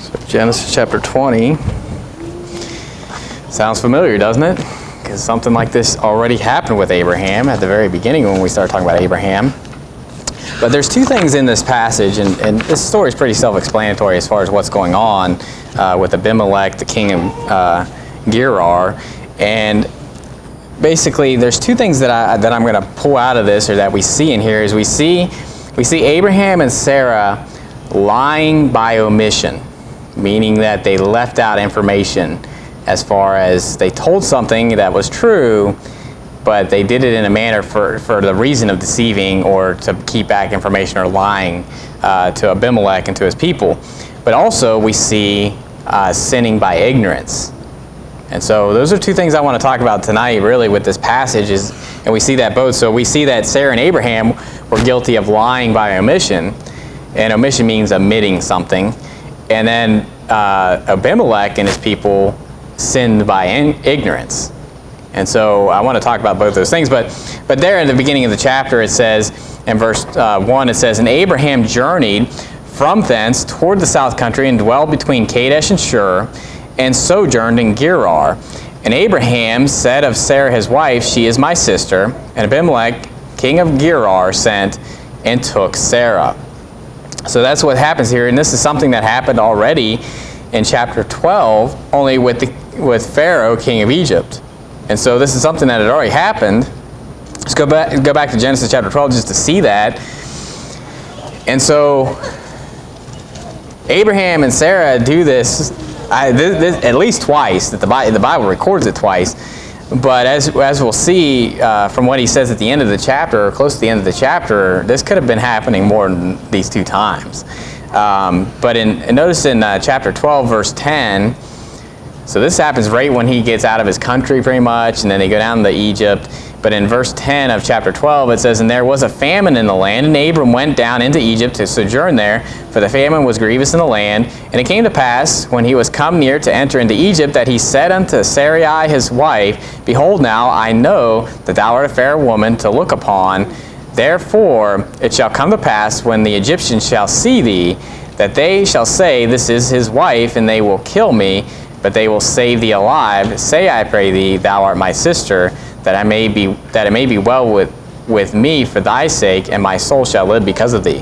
So Genesis chapter 20. Sounds familiar, doesn't it? Because something like this already happened with Abraham at the very beginning when we started talking about Abraham. But there's two things in this passage, and this story is pretty self-explanatory as far as what's going on with Abimelech, the king of Gerar. And basically, there's two things that I'm going to pull out of this, or that we see in here, is we see Abraham and Sarah lying by omission, meaning that they left out information as far as they told something that was true, but they did it in a manner for the reason of deceiving or to keep back information or lying to Abimelech and to his people. But also we see sinning by ignorance. And so those are two things I want to talk about tonight really with this passage, and we see that both. So we see that Sarah and Abraham were guilty of lying by omission, and omission means omitting something. And then Abimelech and his people sinned by ignorance. And so I want to talk about both those things. But there in the beginning of the chapter it says, in verse 1, it says, "And Abraham journeyed from thence toward the south country and dwelled between Kadesh and Shur, and sojourned in Gerar. And Abraham said of Sarah his wife, She is my sister. And Abimelech, king of Gerar, sent and took Sarah." So that's what happens here, and this is something that happened already in chapter 12, only with Pharaoh, king of Egypt. And so this is something that had already happened. Let's go back to Genesis chapter 12 just to see that. And so Abraham and Sarah do this at least twice. That the Bible records it twice. But as we'll see from what he says at the end of the chapter, or close to the end of the chapter, this could have been happening more than these two times. But notice in chapter 12, verse 10, so this happens right when he gets out of his country pretty much, and then they go down to Egypt. But in verse 10 of chapter 12, it says, "And there was a famine in the land, and Abram went down into Egypt to sojourn there, for the famine was grievous in the land. And it came to pass, when he was come near to enter into Egypt, that he said unto Sarai his wife, Behold now, I know that thou art a fair woman to look upon. Therefore it shall come to pass, when the Egyptians shall see thee, that they shall say, This is his wife, and they will kill me, but they will save thee alive. Say, I pray thee, thou art my sister, that it may be well with me for thy sake, and my soul shall live because of thee."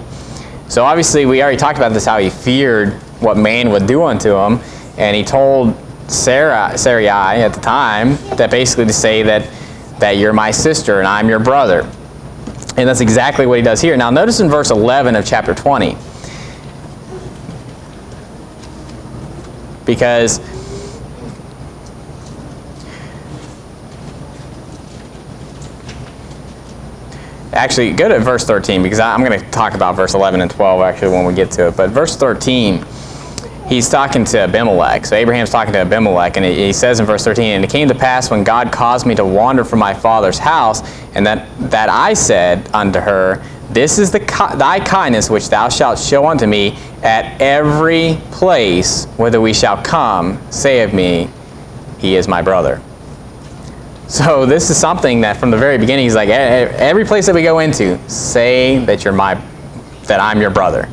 So obviously we already talked about this, how he feared what man would do unto him, and he told Sarai at the time that basically to say that you're my sister and I'm your brother. And that's exactly what he does here. Now notice in verse 11 of chapter 20, because actually, go to verse 13, because I'm going to talk about verse 11 and 12 actually when we get to it. But verse 13, he's talking to Abimelech. So Abraham's talking to Abimelech, and he says in verse 13, "And it came to pass, when God caused me to wander from my father's house, and that I said unto her, This is thy kindness which thou shalt show unto me at every place whither we shall come, say of me, He is my brother." So this is something that from the very beginning, he's like, every place that we go into, say that that I'm your brother,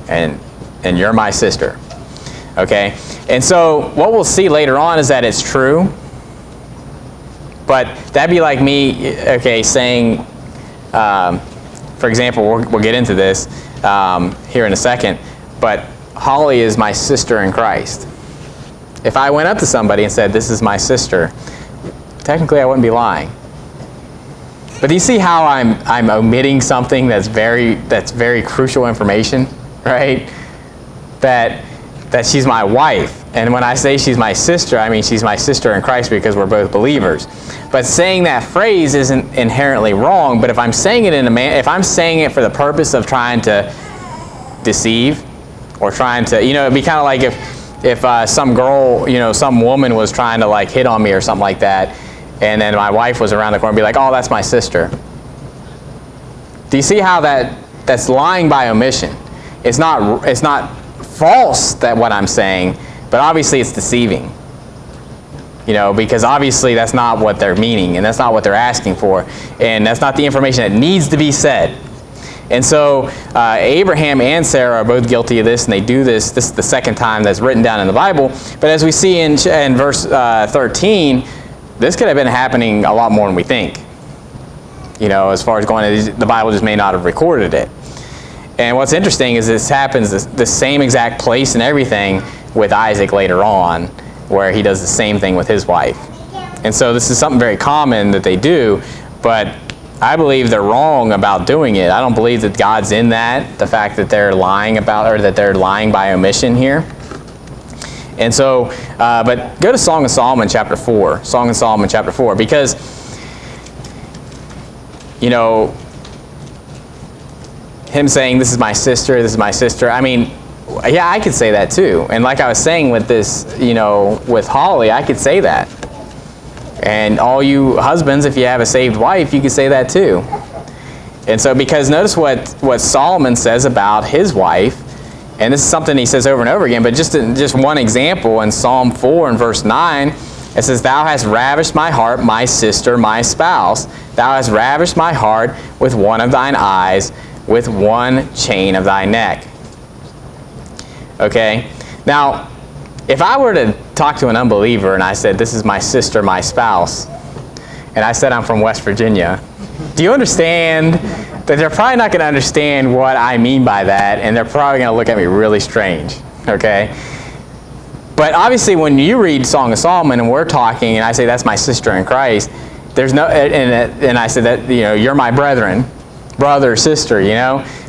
and you're my sister. Okay? And so what we'll see later on is that it's true. But that'd be like me, okay, saying, for example, we'll get into this here in a second, but Holly is my sister in Christ. If I went up to somebody and said, "This is my sister," technically I wouldn't be lying. But do you see how I'm omitting something that's very crucial information, right? That she's my wife. And when I say she's my sister, I mean she's my sister in Christ because we're both believers. But saying that phrase isn't inherently wrong, but if I'm saying it if I'm saying it for the purpose of trying to deceive, or trying to, it'd be kind of like if some girl, some woman was trying to like hit on me or something like that, and then my wife was around the corner and be like, "Oh, that's my sister." Do you see how that's lying by omission? It's not false that what I'm saying, but obviously it's deceiving. Because obviously that's not what they're meaning, and that's not what they're asking for, and that's not the information that needs to be said. And so Abraham and Sarah are both guilty of this, and they do this. This is the second time that's written down in the Bible. But as we see in verse 13, this could have been happening a lot more than we think. As far as going, the Bible just may not have recorded it. And what's interesting is this happens the same exact place and everything with Isaac later on, where he does the same thing with his wife. And so this is something very common that they do, but I believe they're wrong about doing it. I don't believe that God's in that, the fact that they're lying about, or that they're lying by omission here. And so, but go to Song of Solomon chapter 4. Song of Solomon chapter 4, because, him saying, this is my sister, this is my sister. I mean, yeah, I could say that too. And like I was saying with this, with Holly, I could say that. And all you husbands, if you have a saved wife, you could say that too. And so, because notice what Solomon says about his wife, and this is something he says over and over again, but just one example in Psalm 4 and verse 9, it says, "Thou hast ravished my heart, my sister, my spouse. Thou hast ravished my heart with one of thine eyes, with one chain of thy neck." Okay? Now, if I were to talk to an unbeliever and I said, "This is my sister, my spouse," and I said I'm from West Virginia, do you understand that they're probably not going to understand what I mean by that, and they're probably going to look at me really strange, okay? But obviously when you read Song of Solomon and we're talking and I say that's my sister in Christ, there's no, and I said that, you're my brethren, brother, sister,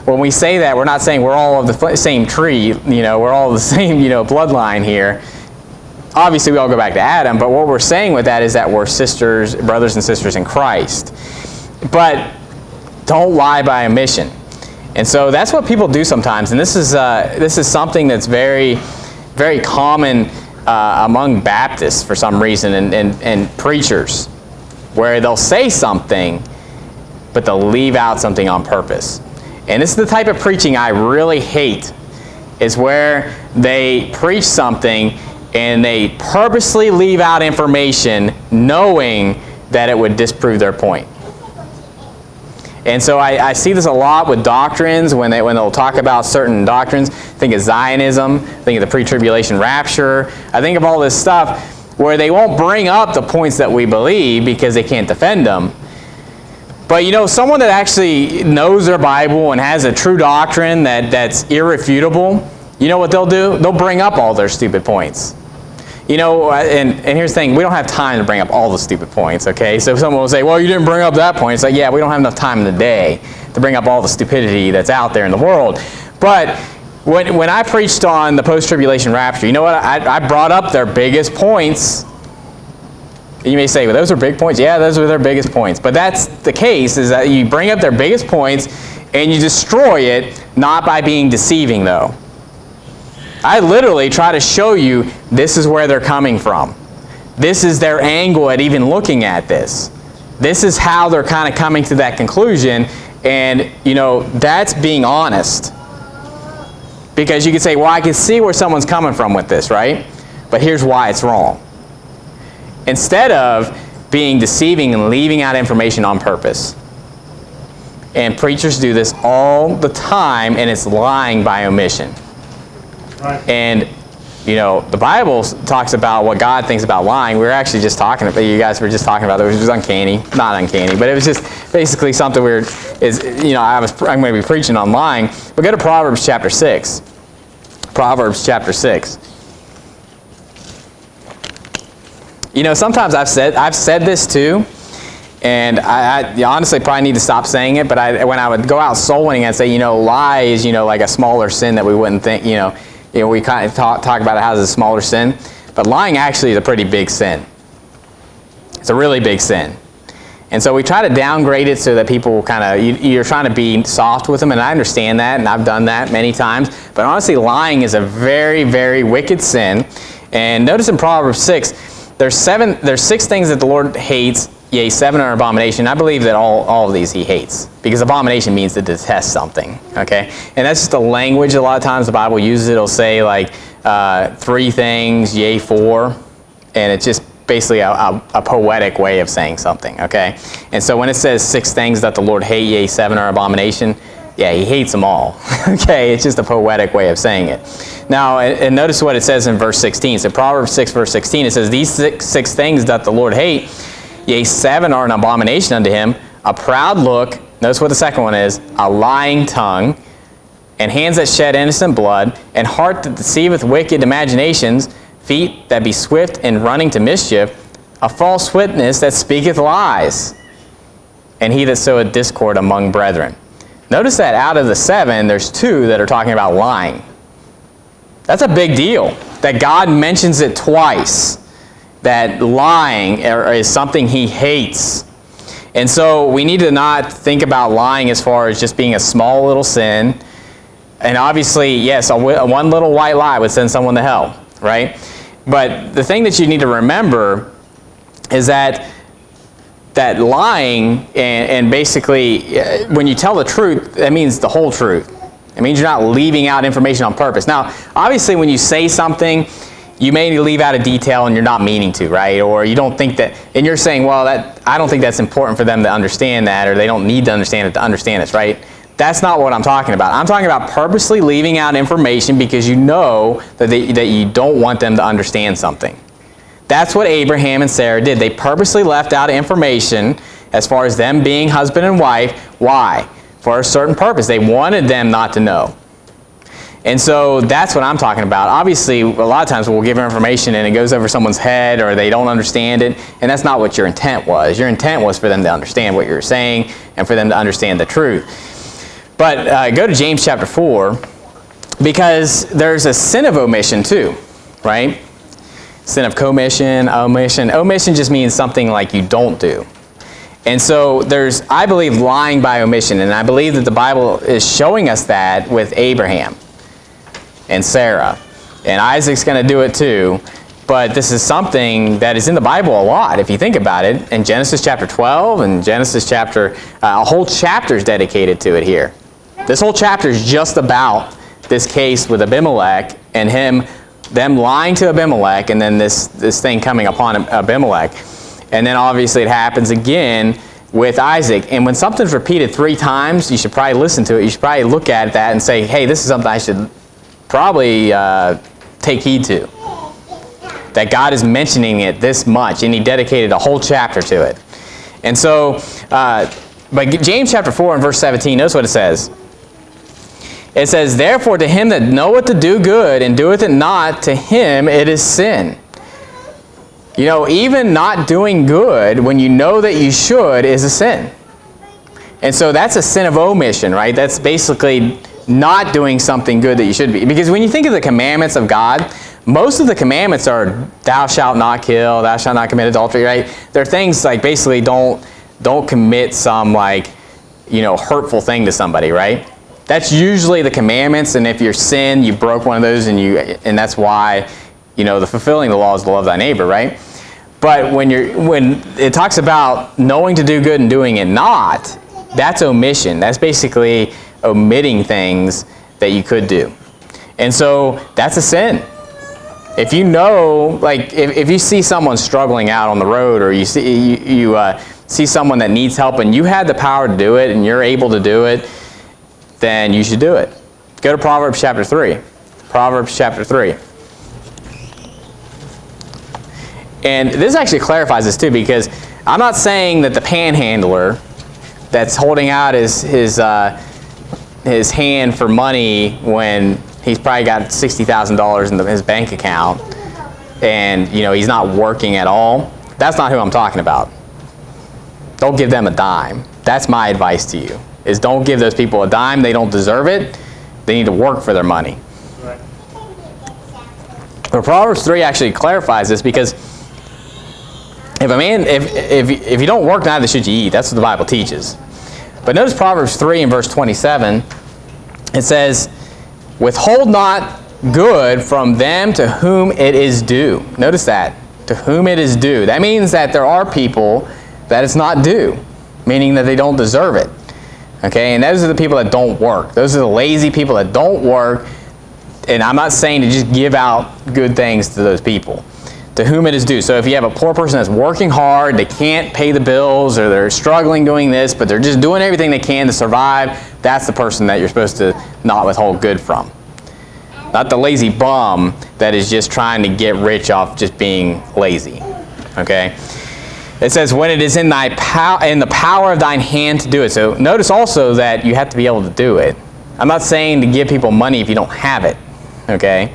When we say that, we're not saying we're all of the same tree, we're all the same, bloodline here. Obviously we all go back to Adam, but what we're saying with that is that we're sisters, brothers and sisters in Christ. But don't lie by omission. And so that's what people do sometimes, and this is something that's very, very common among Baptists for some reason, and preachers, where they'll say something, but they'll leave out something on purpose. And this is the type of preaching I really hate, is where they preach something and they purposely leave out information knowing that it would disprove their point. And so I see this a lot with doctrines when they'll talk about certain doctrines. Think of Zionism, think of the pre-tribulation rapture. I think of all this stuff where they won't bring up the points that we believe because they can't defend them. But someone that actually knows their Bible and has a true doctrine that's irrefutable, you know what they'll do? They'll bring up all their stupid points. And here's the thing, we don't have time to bring up all the stupid points, okay? So if someone will say, well, you didn't bring up that point. It's like, yeah, we don't have enough time in the day to bring up all the stupidity that's out there in the world. But when I preached on the post-tribulation rapture, you know what? I brought up their biggest points. You may say, well, those are big points. Yeah, those are their biggest points. But that's the case, is that you bring up their biggest points and you destroy it, not by being deceiving, though. I literally try to show you this is where they're coming from. This is their angle at even looking at this. This is how they're kind of coming to that conclusion, and that's being honest. Because you can say, well, I can see where someone's coming from with this, right? But here's why it's wrong. Instead of being deceiving and leaving out information on purpose. And preachers do this all the time, and it's lying by omission. Right. And, the Bible talks about what God thinks about lying. We were actually just talking about, you guys were just talking about it. It was uncanny. Not uncanny, but it was just basically something I'm going to be preaching on lying. But go to Proverbs chapter 6. Proverbs chapter 6. Sometimes I've said this too, and I honestly probably need to stop saying it, but when I would go out soul winning, I'd say, lie is, like a smaller sin that we wouldn't think, we kind of talk about it as a smaller sin, but lying actually is a pretty big sin. It's a really big sin. And so we try to downgrade it so that people kind of, you're trying to be soft with them, and I understand that, and I've done that many times, but honestly, lying is a very, very wicked sin. And notice in Proverbs 6, there's 6 things that the Lord hates, yea, 7 are abomination. I believe that all of these he hates, because abomination means to detest something, okay? And that's just the language a lot of times the Bible uses. It'll say like 3 things, yea, 4, and it's just basically a poetic way of saying something, okay? And so when it says 6 things that the Lord hates, yea, 7 are abomination, Yeah, he hates them all. Okay, it's just a poetic way of saying it. Now, and notice what it says in verse 16. So Proverbs 6, verse 16, it says, "These six things doth the Lord hate, yea, 7 are an abomination unto him, a proud look," notice what the second one is, "a lying tongue, and hands that shed innocent blood, and heart that deceiveth wicked imaginations, feet that be swift in running to mischief, a false witness that speaketh lies, and he that soweth discord among brethren." Notice that out of the 7, there's 2 that are talking about lying. That's a big deal, that God mentions it twice, that lying is something he hates. And so we need to not think about lying as far as just being a small little sin. And obviously, yes, one little white lie would send someone to hell, right? But the thing that you need to remember is that lying, and basically, when you tell the truth, that means the whole truth. It means you're not leaving out information on purpose. Now, obviously, when you say something, you may leave out a detail and you're not meaning to, right? Or you don't think that, and you're saying, well, I don't think that's important for them to understand that, or they don't need to understand it to understand this, right? That's not what I'm talking about. I'm talking about purposely leaving out information because you know that you don't want them to understand something. That's what Abraham and Sarah did. They purposely left out information as far as them being husband and wife. Why? For a certain purpose. They wanted them not to know. And so that's what I'm talking about. Obviously, a lot of times we'll give information and it goes over someone's head or they don't understand it, and that's not what your intent was. Your intent was for them to understand what you're saying and for them to understand the truth. But go to James chapter 4, because there's a sin of omission too, right? Sin of commission, omission. Omission just means something like you don't do. And so there's, I believe, lying by omission. And I believe that the Bible is showing us that with Abraham and Sarah. And Isaac's going to do it too. But this is something that is in the Bible a lot, if you think about it. In Genesis chapter 12 and Genesis chapter, a whole chapter is dedicated to it here. This whole chapter is just about this case with Abimelech and them lying to Abimelech, and then this thing coming upon Abimelech. And then obviously it happens again with Isaac. And when something's repeated 3 times, you should probably listen to it. You should probably look at that and say, hey, this is something I should probably take heed to. That God is mentioning it this much, and he dedicated a whole chapter to it. And so, but James chapter 4 and verse 17, notice what it says. It says, "Therefore to him that knoweth to do good and doeth it not, to him it is sin." You know, even not doing good when you know that you should is a sin. And so that's a sin of omission, right? That's basically not doing something good that you should be. Because when you think of the commandments of God, most of the commandments are, thou shalt not kill, thou shalt not commit adultery, right? They're things like basically don't commit some hurtful thing to somebody, right? That's usually the commandments, and if you're sin, you broke one of those, and that's why, the fulfilling the law is to love thy neighbor, right? But when it talks about knowing to do good and doing it not, that's omission. That's basically omitting things that you could do. And so that's a sin. If you know, like if you see someone struggling out on the road, or you see someone that needs help and you had the power to do it and you're able to do it, then you should do it. Go to Proverbs chapter 3. Proverbs chapter 3. And this actually clarifies this too, because I'm not saying that the panhandler that's holding out his hand for money when he's probably got $60,000 in his bank account and he's not working at all, that's not who I'm talking about. Don't give them a dime. That's my advice to you, is don't give those people a dime. They don't deserve it. They need to work for their money. Right. But Proverbs 3 actually clarifies this, because if you don't work, neither should you eat. That's what the Bible teaches. But notice Proverbs 3 and verse 27. It says, "Withhold not good from them to whom it is due." Notice that. To whom it is due. That means that there are people that it's not due, meaning that they don't deserve it. Okay, and those are the people that don't work. Those are the lazy people that don't work. And I'm not saying to just give out good things to those people. to whom it is due. So if you have a poor person that's working hard, they can't pay the bills, or they're struggling doing this, but they're just doing everything they can to survive, that's the person that you're supposed to not withhold good from. Not the lazy bum that is just trying to get rich off just being lazy. Okay? It says, when it is in the power of thine hand to do it. So notice also that you have to be able to do it. I'm not saying to give people money if you don't have it. Okay?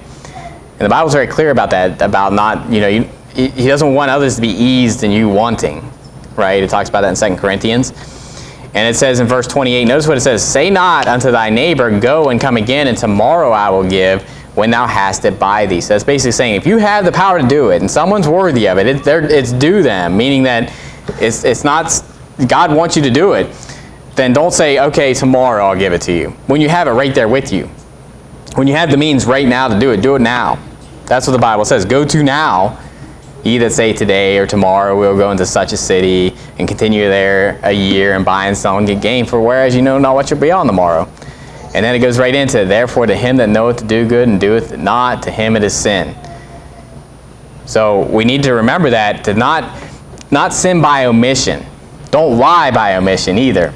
And the Bible's very clear about that, about not, he doesn't want others to be eased in you wanting, right? It talks about that in 2 Corinthians. And it says in verse 28, notice what it says, say not unto thy neighbor, go and come again, and tomorrow I will give, when thou hast it by thee. So that's basically saying, if you have the power to do it, and someone's worthy of it, it's due them, meaning that it's not, God wants you to do it, then don't say, okay, tomorrow I'll give it to you, when you have it right there with you. When you have the means right now to do it now. That's what the Bible says. Go to now, ye that say today or tomorrow we'll go into such a city and continue there a year and buy and sell and get gain, for whereas you know not what you'll be on the morrow. And then it goes right into, therefore to him that knoweth to do good and doeth it not, to him it is sin. So we need to remember that, to not sin by omission. Don't lie by omission either.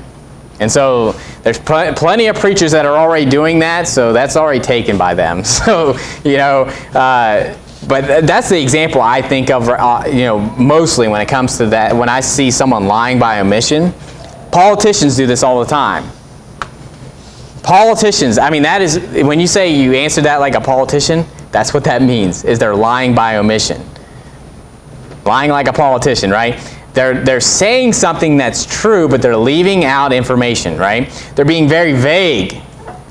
And so there's plenty of preachers that are already doing that, so that's already taken by them. So, but that's the example I think of, mostly when it comes to that. When I see someone lying by omission, politicians do this all the time. Politicians, that is, when you say you answer that like a politician, that's what that means, is they're lying by omission. Lying like a politician, right? They're saying something that's true, but they're leaving out information, right? They're being very vague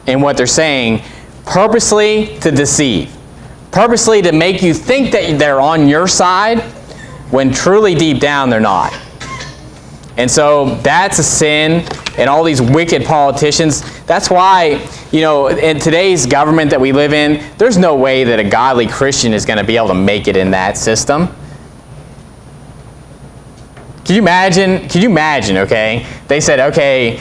in what they're saying, purposely to deceive. Purposely to make you think that they're on your side, when truly deep down they're not. And so that's a sin, and all these wicked politicians. That's why, in today's government that we live in, there's no way that a godly Christian is going to be able to make it in that system. Could you imagine, okay? They said, okay,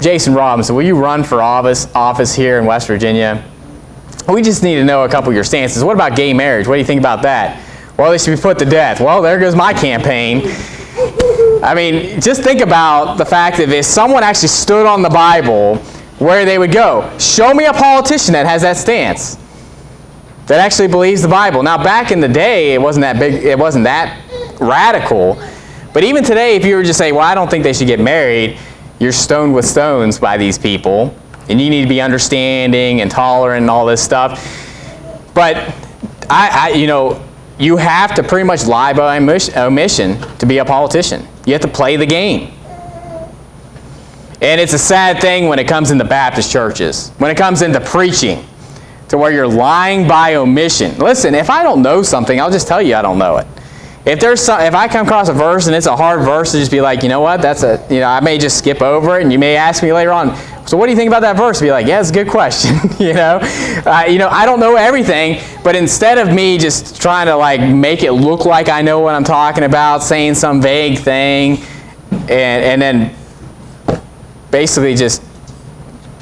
Jason Robinson, will you run for office here in West Virginia? We just need to know a couple of your stances. What about gay marriage? What do you think about that? Well, they should be put to death. Well, there goes my campaign. Just think about the fact that if someone actually stood on the Bible, where they would go. Show me a politician that has that stance, that actually believes the Bible. Now, back in the day, it wasn't that big, it wasn't that radical. But even today, if you were just saying, well, I don't think they should get married, you're stoned with stones by these people, and you need to be understanding and tolerant and all this stuff. But you have to pretty much lie by omission to be a politician. You have to play the game. And it's a sad thing when it comes into Baptist churches, when it comes into preaching, to where you're lying by omission. Listen, if I don't know something, I'll just tell you I don't know it. If I come across a verse and it's a hard verse, to just be like, you know what, I may just skip over it, and you may ask me later on, so what do you think about that verse? Be like, yeah, it's a good question. I don't know everything, but instead of me just trying to make it look like I know what I'm talking about, saying some vague thing, and then basically just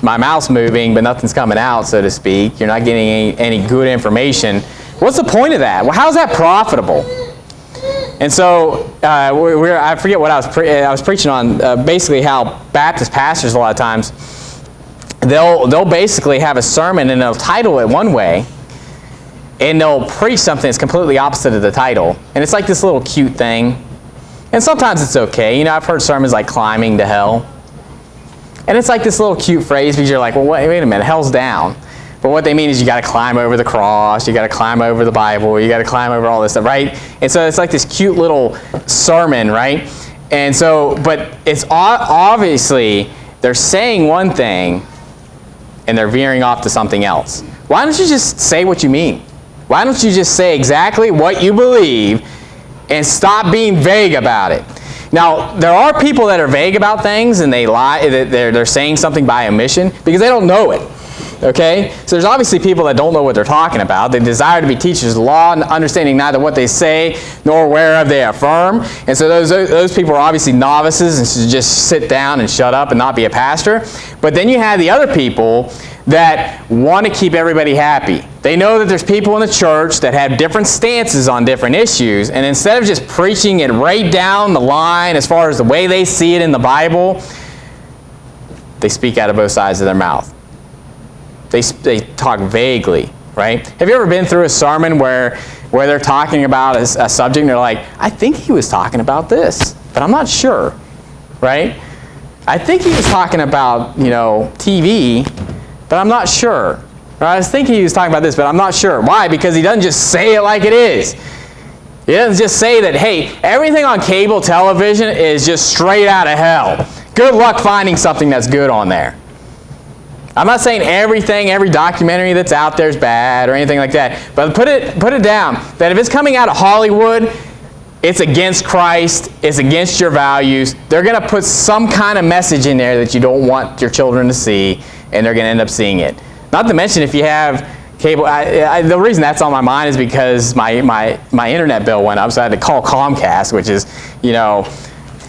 my mouth's moving, but nothing's coming out, so to speak. You're not getting any good information. What's the point of that? Well, how's that profitable? And so I forget what I was preaching on. Basically, how Baptist pastors a lot of times they'll basically have a sermon and they'll title it one way, and they'll preach something that's completely opposite of the title. And it's like this little cute thing. And sometimes it's okay. I've heard sermons like climbing to hell. And it's like this little cute phrase because you're like, well, wait a minute, hell's down. But what they mean is you got to climb over the cross, you got to climb over the Bible, you got to climb over all this stuff, right? And so it's like this cute little sermon, right? And so, but it's obviously they're saying one thing and they're veering off to something else. Why don't you just say what you mean? Why don't you just say exactly what you believe and stop being vague about it? Now, there are people that are vague about things and they lie, they're saying something by omission because they don't know it. Okay? So there's obviously people that don't know what they're talking about. They desire to be teachers of the law, understanding neither what they say nor whereof they affirm. And so those people are obviously novices and should just sit down and shut up and not be a pastor. But then you have the other people that want to keep everybody happy. They know that there's people in the church that have different stances on different issues, and instead of just preaching it right down the line as far as the way they see it in the Bible, they speak out of both sides of their mouth. They talk vaguely, right? Have you ever been through a sermon where they're talking about a subject and they're like, I think he was talking about this, but I'm not sure, right? I think he was talking about, TV, but I'm not sure. Or I was thinking he was talking about this, but I'm not sure. Why? Because he doesn't just say it like it is. He doesn't just say that, hey, everything on cable television is just straight out of hell. Good luck finding something that's good on there. I'm not saying every documentary that's out there is bad or anything like that. But put it down that if it's coming out of Hollywood, it's against Christ, it's against your values. They're going to put some kind of message in there that you don't want your children to see, and they're going to end up seeing it. Not to mention if you have cable, the reason that's on my mind is because my internet bill went up, so I had to call Comcast, which is,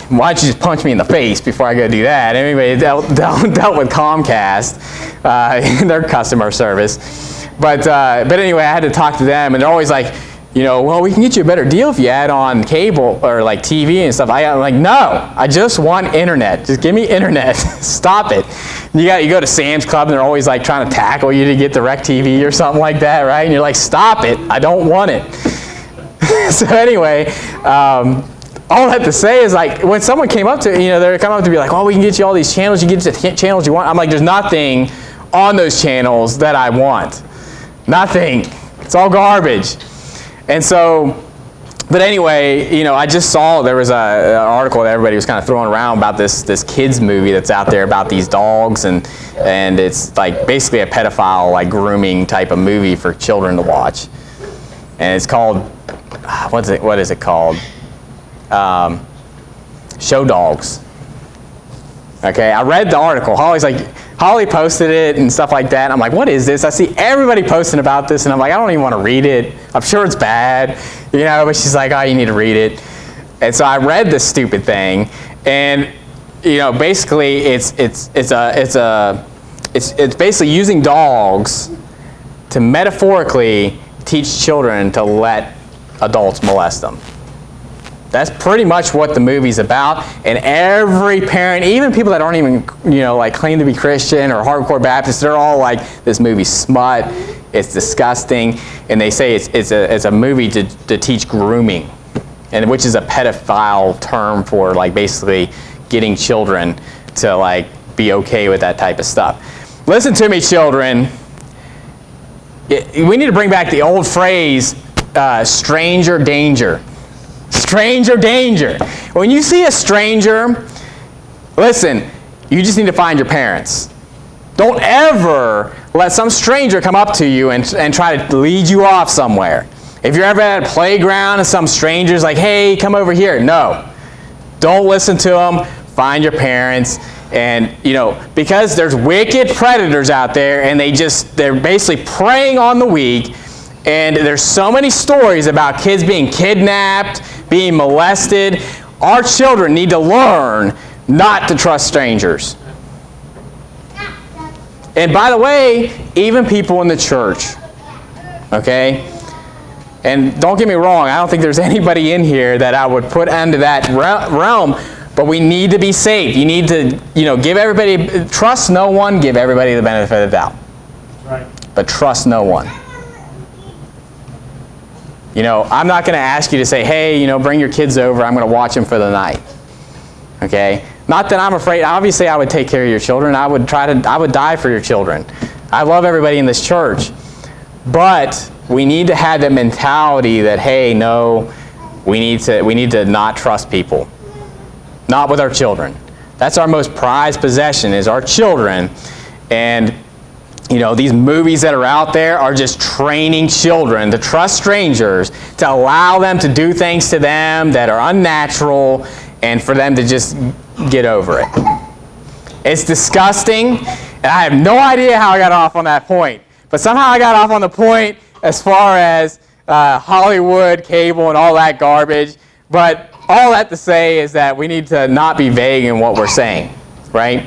why don't you just punch me in the face before I go do that? Anyway, dealt with Comcast, their customer service. But anyway, I had to talk to them, and they're always like, well, we can get you a better deal if you add on cable or like TV and stuff. I'm like, no, I just want internet. Just give me internet. Stop it. You go to Sam's Club, and they're always like trying to tackle you to get DirecTV or something like that, right? And you're like, stop it. I don't want it. So anyway, all that to say is, like, when someone came up to, they're coming up to be like, oh, we can get you all these channels, you get the channels you want. I'm like, there's nothing on those channels that I want. Nothing. It's all garbage. And so, but anyway, I just saw there was an article that everybody was kind of throwing around about this kids movie that's out there about these dogs, and it's like basically a pedophile, like, grooming type of movie for children to watch. And it's called, what is it called? Show Dogs. Okay, I read the article. Holly posted it and stuff like that. I'm like, what is this? I see everybody posting about this, and I'm like, I don't even want to read it. I'm sure it's bad, but she's like, oh, you need to read it. And so I read this stupid thing, and basically it's basically using dogs to metaphorically teach children to let adults molest them. That's pretty much what the movie's about, and every parent, even people that aren't even, claim to be Christian or hardcore Baptists, they're all like, this movie's smut, it's disgusting, and they say it's a movie to teach grooming, and which is a pedophile term for, like, basically getting children to, like, be okay with that type of stuff. Listen to me, children. We need to bring back the old phrase, stranger danger. Stranger danger. When you see a stranger, listen, you just need to find your parents. Don't ever let some stranger come up to you and try to lead you off somewhere. If you're ever at a playground and some stranger's like, hey, come over here. No. Don't listen to them. Find your parents. And, because there's wicked predators out there, and they're basically preying on the weak. And there's so many stories about kids being kidnapped, being molested. Our children need to learn not to trust strangers. And by the way, even people in the church, okay? And don't get me wrong, I don't think there's anybody in here that I would put under that realm, but we need to be safe. You need to, give everybody, trust no one, give everybody the benefit of the doubt. Right. But trust no one. I'm not going to ask you to say, hey, bring your kids over, I'm going to watch them for the night. Okay? Not that I'm afraid. Obviously, I would take care of your children. I would die for your children. I love everybody in this church. But we need to have that mentality that, hey, no, we need to not trust people. Not with our children. That's our most prized possession, is our children. And these movies that are out there are just training children to trust strangers, to allow them to do things to them that are unnatural, and for them to just get over it. It's disgusting, and I have no idea how I got off on that point. But somehow I got off on the point as far as Hollywood, cable, and all that garbage. But all that to say is that we need to not be vague in what we're saying, right?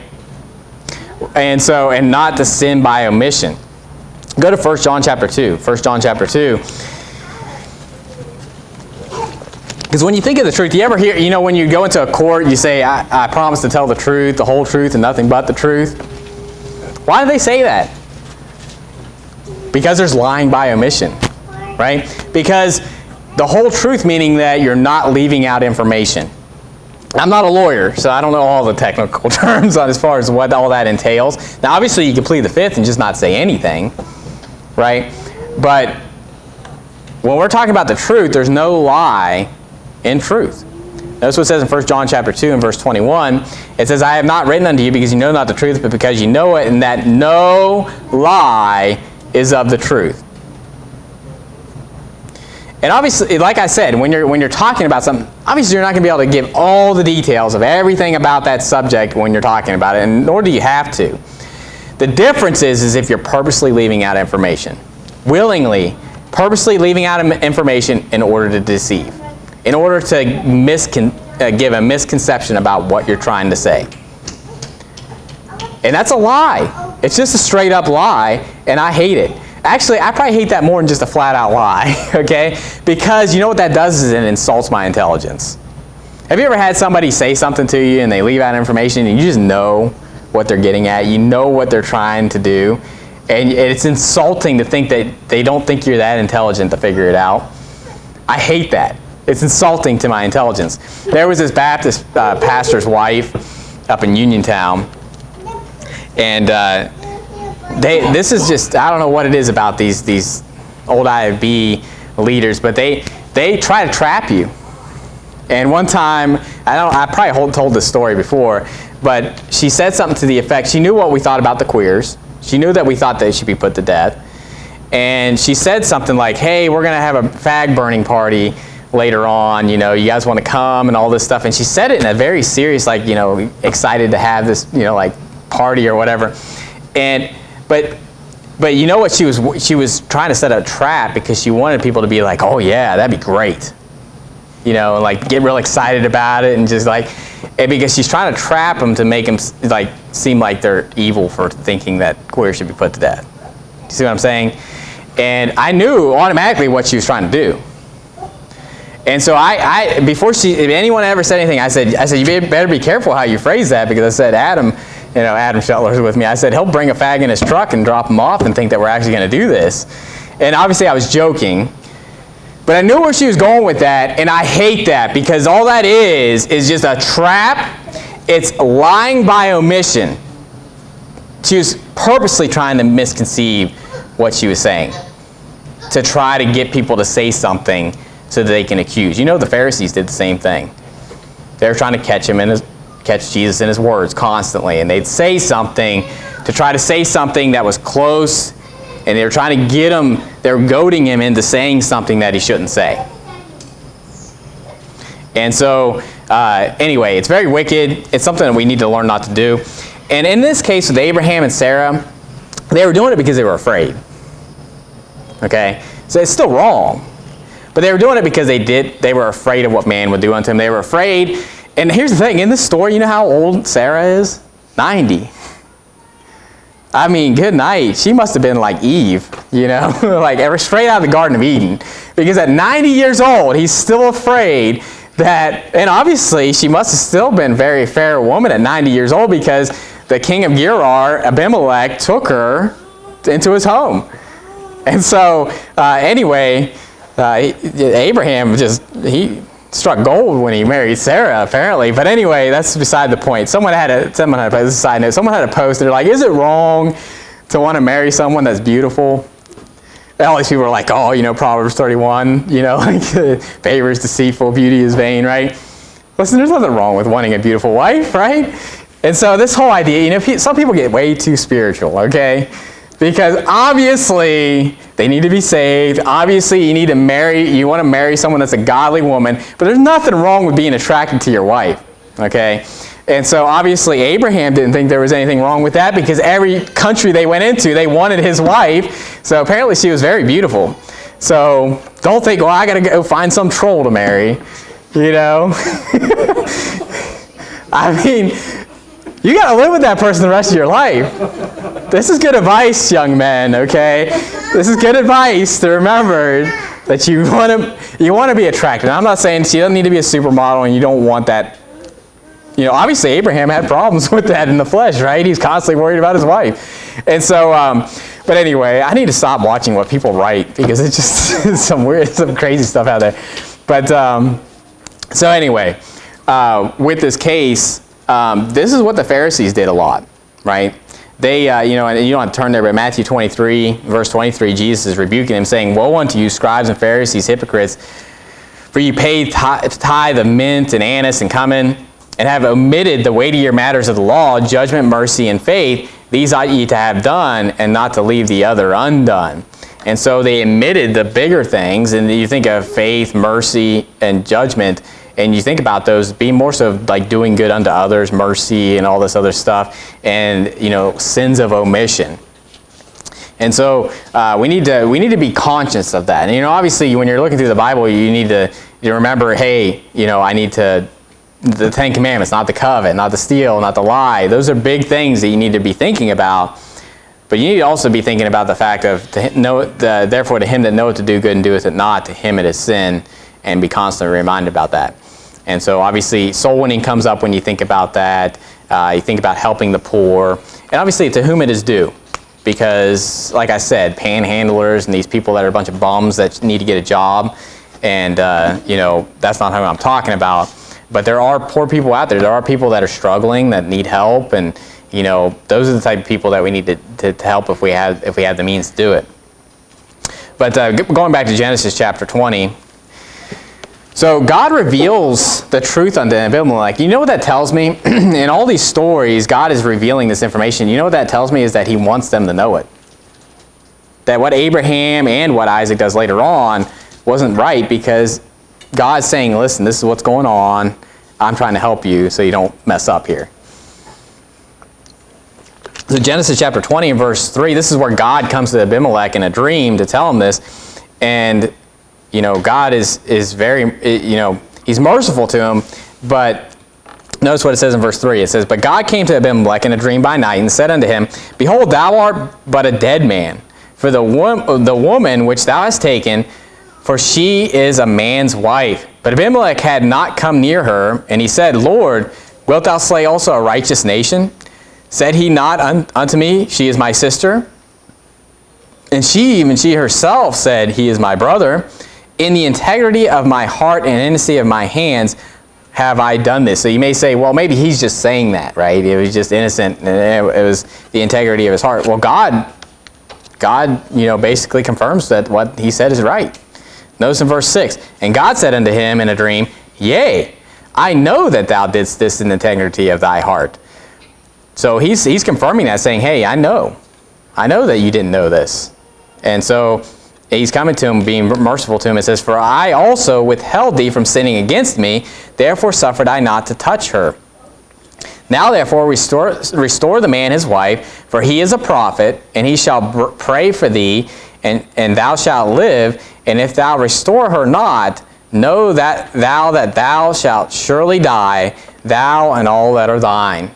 and not to sin by omission. Go to 1 John chapter 2. 1 John chapter 2. Because when you think of the truth, you ever hear, when you go into a court, you say, I promise to tell the truth, the whole truth, and nothing but the truth. Why do they say that? Because there's lying by omission, right? Because the whole truth, meaning that you're not leaving out information. I'm not a lawyer, so I don't know all the technical terms on as far as what all that entails. Now, obviously, you can plead the fifth and just not say anything, right? But when we're talking about the truth, there's no lie in truth. Notice what it says in 1 John chapter 2 and verse 21. It says, I have not written unto you because you know not the truth, but because you know it, and that no lie is of the truth. And obviously, like I said, when you're talking about something, obviously you're not going to be able to give all the details of everything about that subject when you're talking about it, and nor do you have to. The difference is if you're purposely leaving out information. Willingly, purposely leaving out information in order to deceive. In order to give a misconception about what you're trying to say. And that's a lie. It's just a straight up lie, and I hate it. Actually, I probably hate that more than just a flat out lie, okay? Because you know what that does is it insults my intelligence. Have you ever had somebody say something to you and they leave out information and you just know what they're getting at, you know what they're trying to do, and it's insulting to think that they don't think you're that intelligent to figure it out? I hate that. It's insulting to my intelligence. There was this Baptist pastor's wife up in Uniontown, and this is just, I don't know what it is about these old IFB leaders, but they try to trap you. And one time, I probably told this story before, but she said something to the effect, she knew what we thought about the queers. She knew that we thought they should be put to death. And she said something like, hey, we're going to have a fag burning party later on, you guys want to come and all this stuff. And she said it in a very serious, excited to have this, party or whatever. But you know what she was trying to set a trap, because she wanted people to be like, oh yeah, that'd be great. And get real excited about it, and just and because she's trying to trap them to make them seem like they're evil for thinking that queers should be put to death. You see what I'm saying? And I knew automatically what she was trying to do. And so before if anyone ever said anything, I said, you better be careful how you phrase that, because I said, Adam Shetler's with me. I said, he'll bring a fag in his truck and drop him off and think that we're actually going to do this. And obviously I was joking, but I knew where she was going with that, and I hate that, because all that is just a trap. It's lying by omission. She was purposely trying to misconceive what she was saying, to try to get people to say something so that they can accuse. The Pharisees did the same thing. They were trying to catch Jesus in his words constantly, and they'd say something to try to say something that was close, and they were trying to get him, they were goading him into saying something that he shouldn't say. And so, anyway, it's very wicked. It's something that we need to learn not to do. And in this case with Abraham and Sarah, they were doing it because they were afraid. Okay? So it's still wrong. But they were doing it because they were afraid of what man would do unto them. They were afraid. And here's the thing, in this story, you know how old Sarah is? 90. I mean, good night. She must have been like Eve, straight out of the Garden of Eden. Because at 90 years old, he's still afraid that, and obviously she must have still been a very fair woman at 90 years old, because the king of Gerar, Abimelech, took her into his home. And so, anyway, Abraham he struck gold when he married Sarah, apparently. But anyway, that's beside the point. Someone had a post, this is a side note, someone had a post, and they're like, is it wrong to want to marry someone that's beautiful? And all these people are like, oh, Proverbs 31, favor is deceitful, beauty is vain, right? Listen, there's nothing wrong with wanting a beautiful wife, right? And so this whole idea, some people get way too spiritual, okay? Because obviously they need to be saved. Obviously you want to marry someone that's a godly woman. But there's nothing wrong with being attracted to your wife, okay? And so obviously Abraham didn't think there was anything wrong with that, because every country they went into, they wanted his wife. So apparently she was very beautiful. So don't think, I got to go find some troll to marry, I mean, You got to live with that person the rest of your life. This is good advice, young men, okay? This is good advice to remember that you want to be attractive. Now, I'm not saying she doesn't need to be a supermodel and you don't want that. You know, obviously Abraham had problems with that in the flesh, right? He's constantly worried about his wife. And so, but anyway, I need to stop watching what people write because it's just some crazy stuff out there. But, so anyway, with this case, this is what the Pharisees did a lot, right? They, and you don't have to turn there, but Matthew 23, verse 23, Jesus is rebuking them, saying, "Woe unto you, scribes and Pharisees, hypocrites, for you pay tithe of mint and anise and cumin, and have omitted the weightier matters of the law, judgment, mercy, and faith. These ought ye to have done, and not to leave the other undone." And so they omitted the bigger things, and you think of faith, mercy, and judgment, and you think about those being more so like doing good unto others, mercy, and all this other stuff, and sins of omission. And so we need to be conscious of that. And obviously, when you're looking through the Bible, you need to remember, hey, I need to. The Ten Commandments, not to covet, not to steal, not to lie. Those are big things that you need to be thinking about. But you need to also be thinking about the fact of, therefore to him that knoweth to do good and doeth it not, to him it is sin, and be constantly reminded about that. And so obviously soul winning comes up when you think about that. You think about helping the poor. And obviously to whom it is due. Because, like I said, panhandlers and these people that are a bunch of bums that need to get a job. And, that's not who I'm talking about. But there are poor people out there. There are people that are struggling, that need help, and those are the type of people that we need to help if we have the means to do it. But going back to Genesis chapter 20, so God reveals the truth unto Abimelech. You know what that tells me? In all these stories, God is revealing this information. You know what that tells me is that He wants them to know it. That what Abraham and what Isaac does later on wasn't right because God's saying, listen, this is what's going on. I'm trying to help you so you don't mess up here. So Genesis chapter 20 and verse 3, this is where God comes to Abimelech in a dream to tell him this. And, God is very, He's merciful to him. But notice what it says in verse 3. It says, "But God came to Abimelech in a dream by night and said unto him, Behold, thou art but a dead man. For the woman which thou hast taken, for she is a man's wife." But Abimelech had not come near her, and he said, "Lord, wilt thou slay also a righteous nation? Said he not unto me, She is my sister? And she herself said, He is my brother. In the integrity of my heart and innocency of my hands have I done this." So you may say, well, maybe he's just saying that, right? It was just innocent, and it was the integrity of his heart. Well, God, basically confirms that what he said is right. Notice in verse 6, "And God said unto him in a dream, Yea, I know that thou didst this in the integrity of thy heart." So he's confirming that, saying, hey, I know that you didn't know this. And so he's coming to him, being merciful to him. It says, "For I also withheld thee from sinning against me, therefore suffered I not to touch her. Now therefore restore the man his wife, for he is a prophet, and he shall pray for thee, and thou shalt live. And if thou restore her not, know that thou shalt surely die, thou and all that are thine."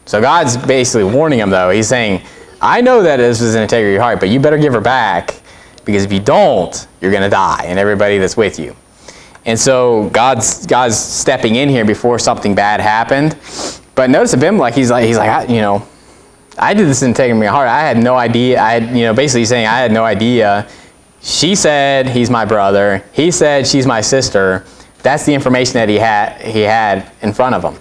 So God's basically warning him, though. He's saying, I know that this is an integrity of your heart, but you better give her back, because if you don't, you're going to die, and everybody that's with you. And so God's stepping in here before something bad happened. But notice Abimelech, he's like, I did this in integrity of my heart. I had no idea. Basically saying I had no idea. She said he's my brother. He said she's my sister. That's the information that he had in front of him.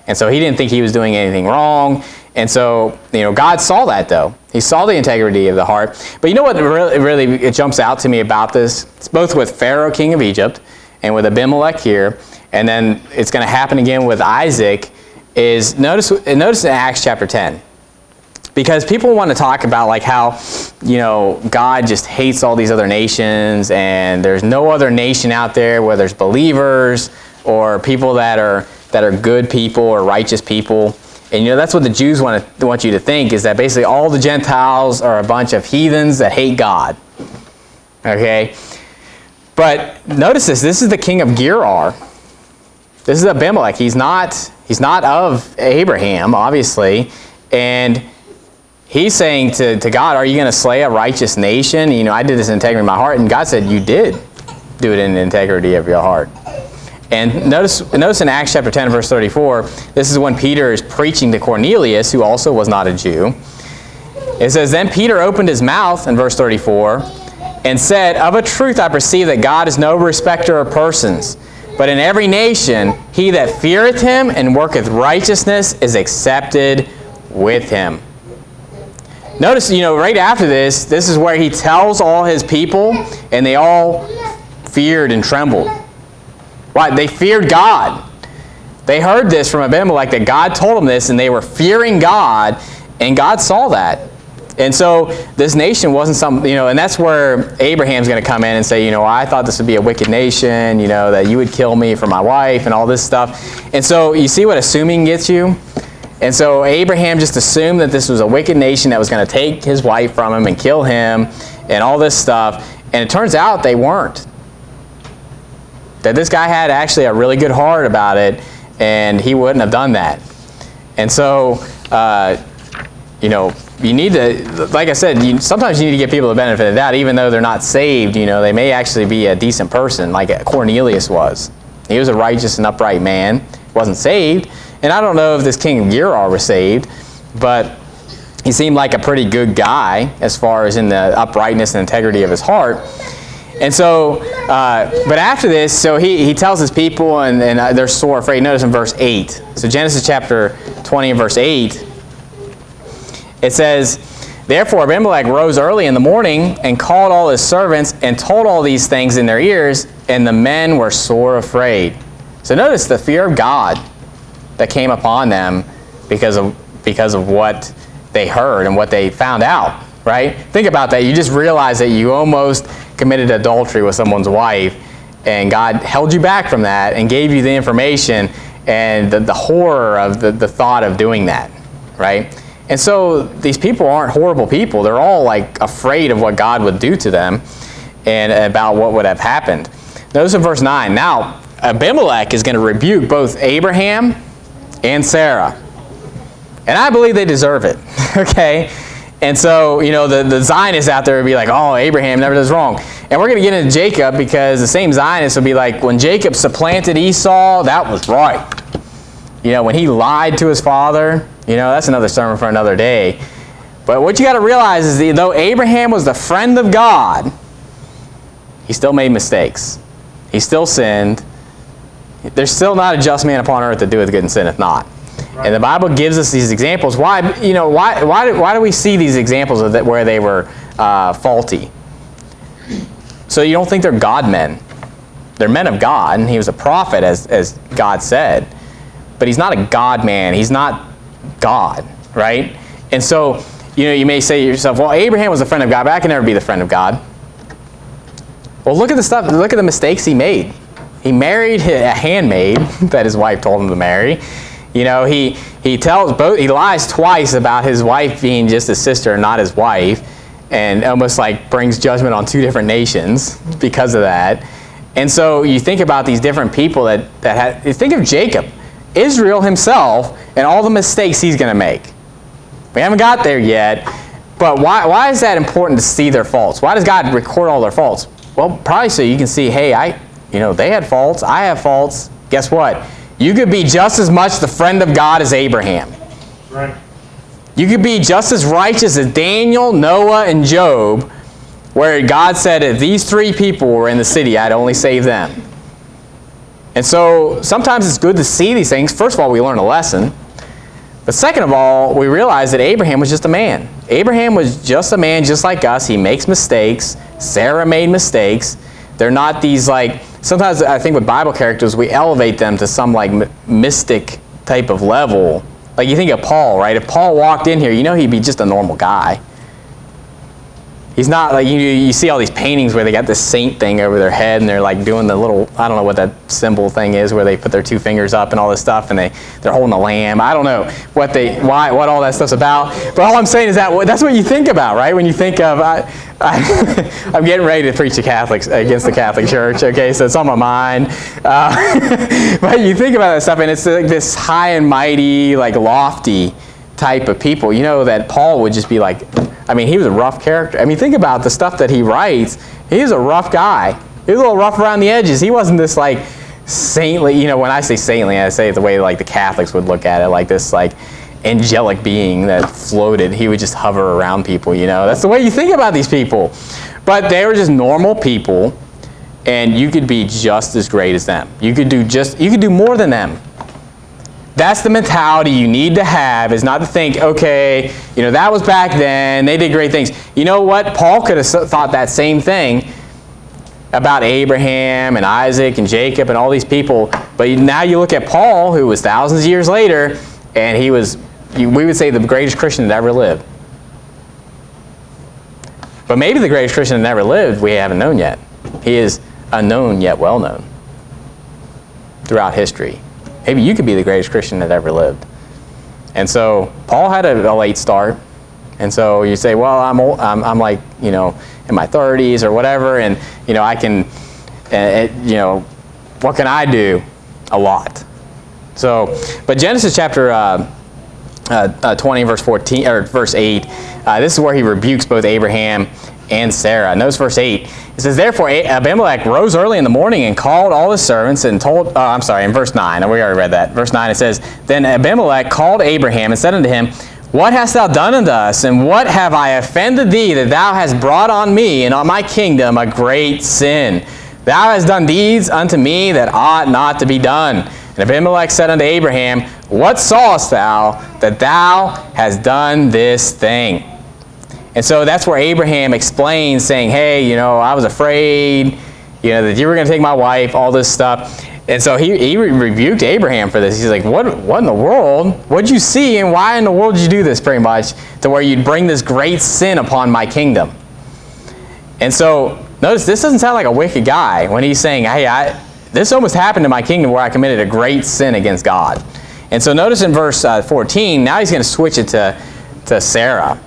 And so he didn't think he was doing anything wrong. And so, God saw that, though. He saw the integrity of the heart. But you know what really it jumps out to me about this? It's both with Pharaoh, king of Egypt, and with Abimelech here. And then it's going to happen again with Isaac. Is notice in Acts chapter 10. Because people want to talk about like how, God just hates all these other nations, and there's no other nation out there where there's believers or people that are good people or righteous people. And that's what the Jews want you to think, is that basically all the Gentiles are a bunch of heathens that hate God. Okay? But notice this is the king of Gerar. This is Abimelech. He's not He's not of Abraham, obviously. And he's saying to God, are you going to slay a righteous nation? You know, I did this in integrity of my heart. And God said, you did do it in the integrity of your heart. And notice in Acts chapter 10, verse 34, this is when Peter is preaching to Cornelius, who also was not a Jew. It says, then Peter opened his mouth, in verse 34, and said, of a truth I perceive that God is no respecter of persons, but in every nation he that feareth him and worketh righteousness is accepted with him. Notice, right after this is where he tells all his people, and they all feared and trembled. Why? They feared God. They heard this from Abimelech, that God told them this, and they were fearing God, and God saw that. And so this nation wasn't some, and that's where Abraham's going to come in and say, I thought this would be a wicked nation, that you would kill me for my wife and all this stuff. And so you see what assuming gets you? And so Abraham just assumed that this was a wicked nation that was going to take his wife from him and kill him and all this stuff. And it turns out they weren't. That this guy had actually a really good heart about it, and he wouldn't have done that. And so, you need to, like I said, sometimes you need to give people the benefit of the doubt, even though they're not saved. They may actually be a decent person, like Cornelius was. He was a righteous and upright man, wasn't saved. And I don't know if this king of Gerar was saved, but he seemed like a pretty good guy as far as in the uprightness and integrity of his heart. And so, but after this, so he tells his people, and they're sore afraid. Notice in verse 8. So Genesis chapter 20 and verse 8, it says, therefore Abimelech rose early in the morning and called all his servants and told all these things in their ears, and the men were sore afraid. So notice the fear of God that came upon them because of what they heard and what they found out, right? Think about that. You just realize that you almost committed adultery with someone's wife, and God held you back from that and gave you the information and the horror of the thought of doing that, right? And so these people aren't horrible people. They're all like afraid of what God would do to them and about what would have happened. Notice in verse 9, now Abimelech is going to rebuke both Abraham and Sarah. And I believe they deserve it, okay? And so, the Zionists out there would be like, oh, Abraham never does wrong. And we're going to get into Jacob, because the same Zionists will be like, when Jacob supplanted Esau, that was right. When he lied to his father, that's another sermon for another day. But what you got to realize is though Abraham was the friend of God, he still made mistakes. He still sinned. There's still not a just man upon earth that doeth good and sinneth not. Right. And the Bible gives us these examples. Why do we see these examples of that where they were faulty? So you don't think they're God men. They're men of God, and he was a prophet, as God said. But he's not a God man. He's not God, right? And so, you may say to yourself, well, Abraham was a friend of God, but I can never be the friend of God. Well, look at the stuff. Look at the mistakes he made. He married a handmaid that his wife told him to marry. He lies twice about his wife being just his sister and not his wife, and almost like brings judgment on two different nations because of that. And so you think about these different people think of Jacob, Israel himself, and all the mistakes he's going to make. We haven't got there yet, but why is that important to see their faults? Why does God record all their faults? Well, probably so you can see, hey, they had faults, I have faults. Guess what? You could be just as much the friend of God as Abraham. Right. You could be just as righteous as Daniel, Noah, and Job, where God said if these three people were in the city, I'd only save them. And so sometimes it's good to see these things. First of all, we learn a lesson. But second of all, we realize that Abraham was just a man. Abraham was just a man just like us. He makes mistakes. Sarah made mistakes. They're not these sometimes I think with Bible characters, we elevate them to some mystic type of level. Like you think of Paul, right? If Paul walked in here, he'd be just a normal guy. He's not like, you see all these paintings where they got this saint thing over their head and they're like doing the little, I don't know what that symbol thing is where they put their two fingers up and all this stuff and they're holding a lamb. I don't know what all that stuff's about. But all I'm saying is that's what you think about, right? When you think of, I'm getting ready to preach against the Catholic Church, okay? So it's on my mind. But you think about that stuff and it's like this high and mighty, like lofty type of people. You know that Paul would just be like, he was a rough character. Think about the stuff that he writes. He's a rough guy. He was a little rough around the edges. He wasn't this like saintly, when I say saintly, I say it the way like the Catholics would look at it, like this like angelic being that floated. He would just hover around people, That's the way you think about these people. But they were just normal people, and you could be just as great as them. You could do more than them. That's the mentality you need to have, is not to think, okay, that was back then, they did great things. You know what? Paul could have thought that same thing about Abraham and Isaac and Jacob and all these people. But now you look at Paul, who was thousands of years later, and he was, we would say, the greatest Christian that ever lived. But maybe the greatest Christian that ever lived, we haven't known yet. He is unknown yet well known throughout history. Maybe you could be the greatest Christian that ever lived. And so Paul had a late start. And so you say, well, I'm old, I'm like, in my 30s or whatever, and I can, what can I do? A lot. So, but Genesis chapter 20, verse 14 or verse 8, this is where he rebukes both Abraham and Sarah. Notice verse 8. It says, therefore Abimelech rose early in the morning and called all his servants and told, in verse 9, we already read that. Verse 9, it says, then Abimelech called Abraham and said unto him, what hast thou done unto us, and what have I offended thee, that thou hast brought on me and on my kingdom a great sin? Thou hast done deeds unto me that ought not to be done. And Abimelech said unto Abraham, what sawest thou that thou hast done this thing? And so that's where Abraham explains, saying, hey, I was afraid, that you were going to take my wife, all this stuff. And so he rebuked Abraham for this. He's like, what in the world? What'd you see, and why in the world did you do this, pretty much, to where you'd bring this great sin upon my kingdom? And so notice, this doesn't sound like a wicked guy when he's saying, hey, this almost happened in my kingdom where I committed a great sin against God. And so notice in verse 14, now he's going to switch it to Sarah.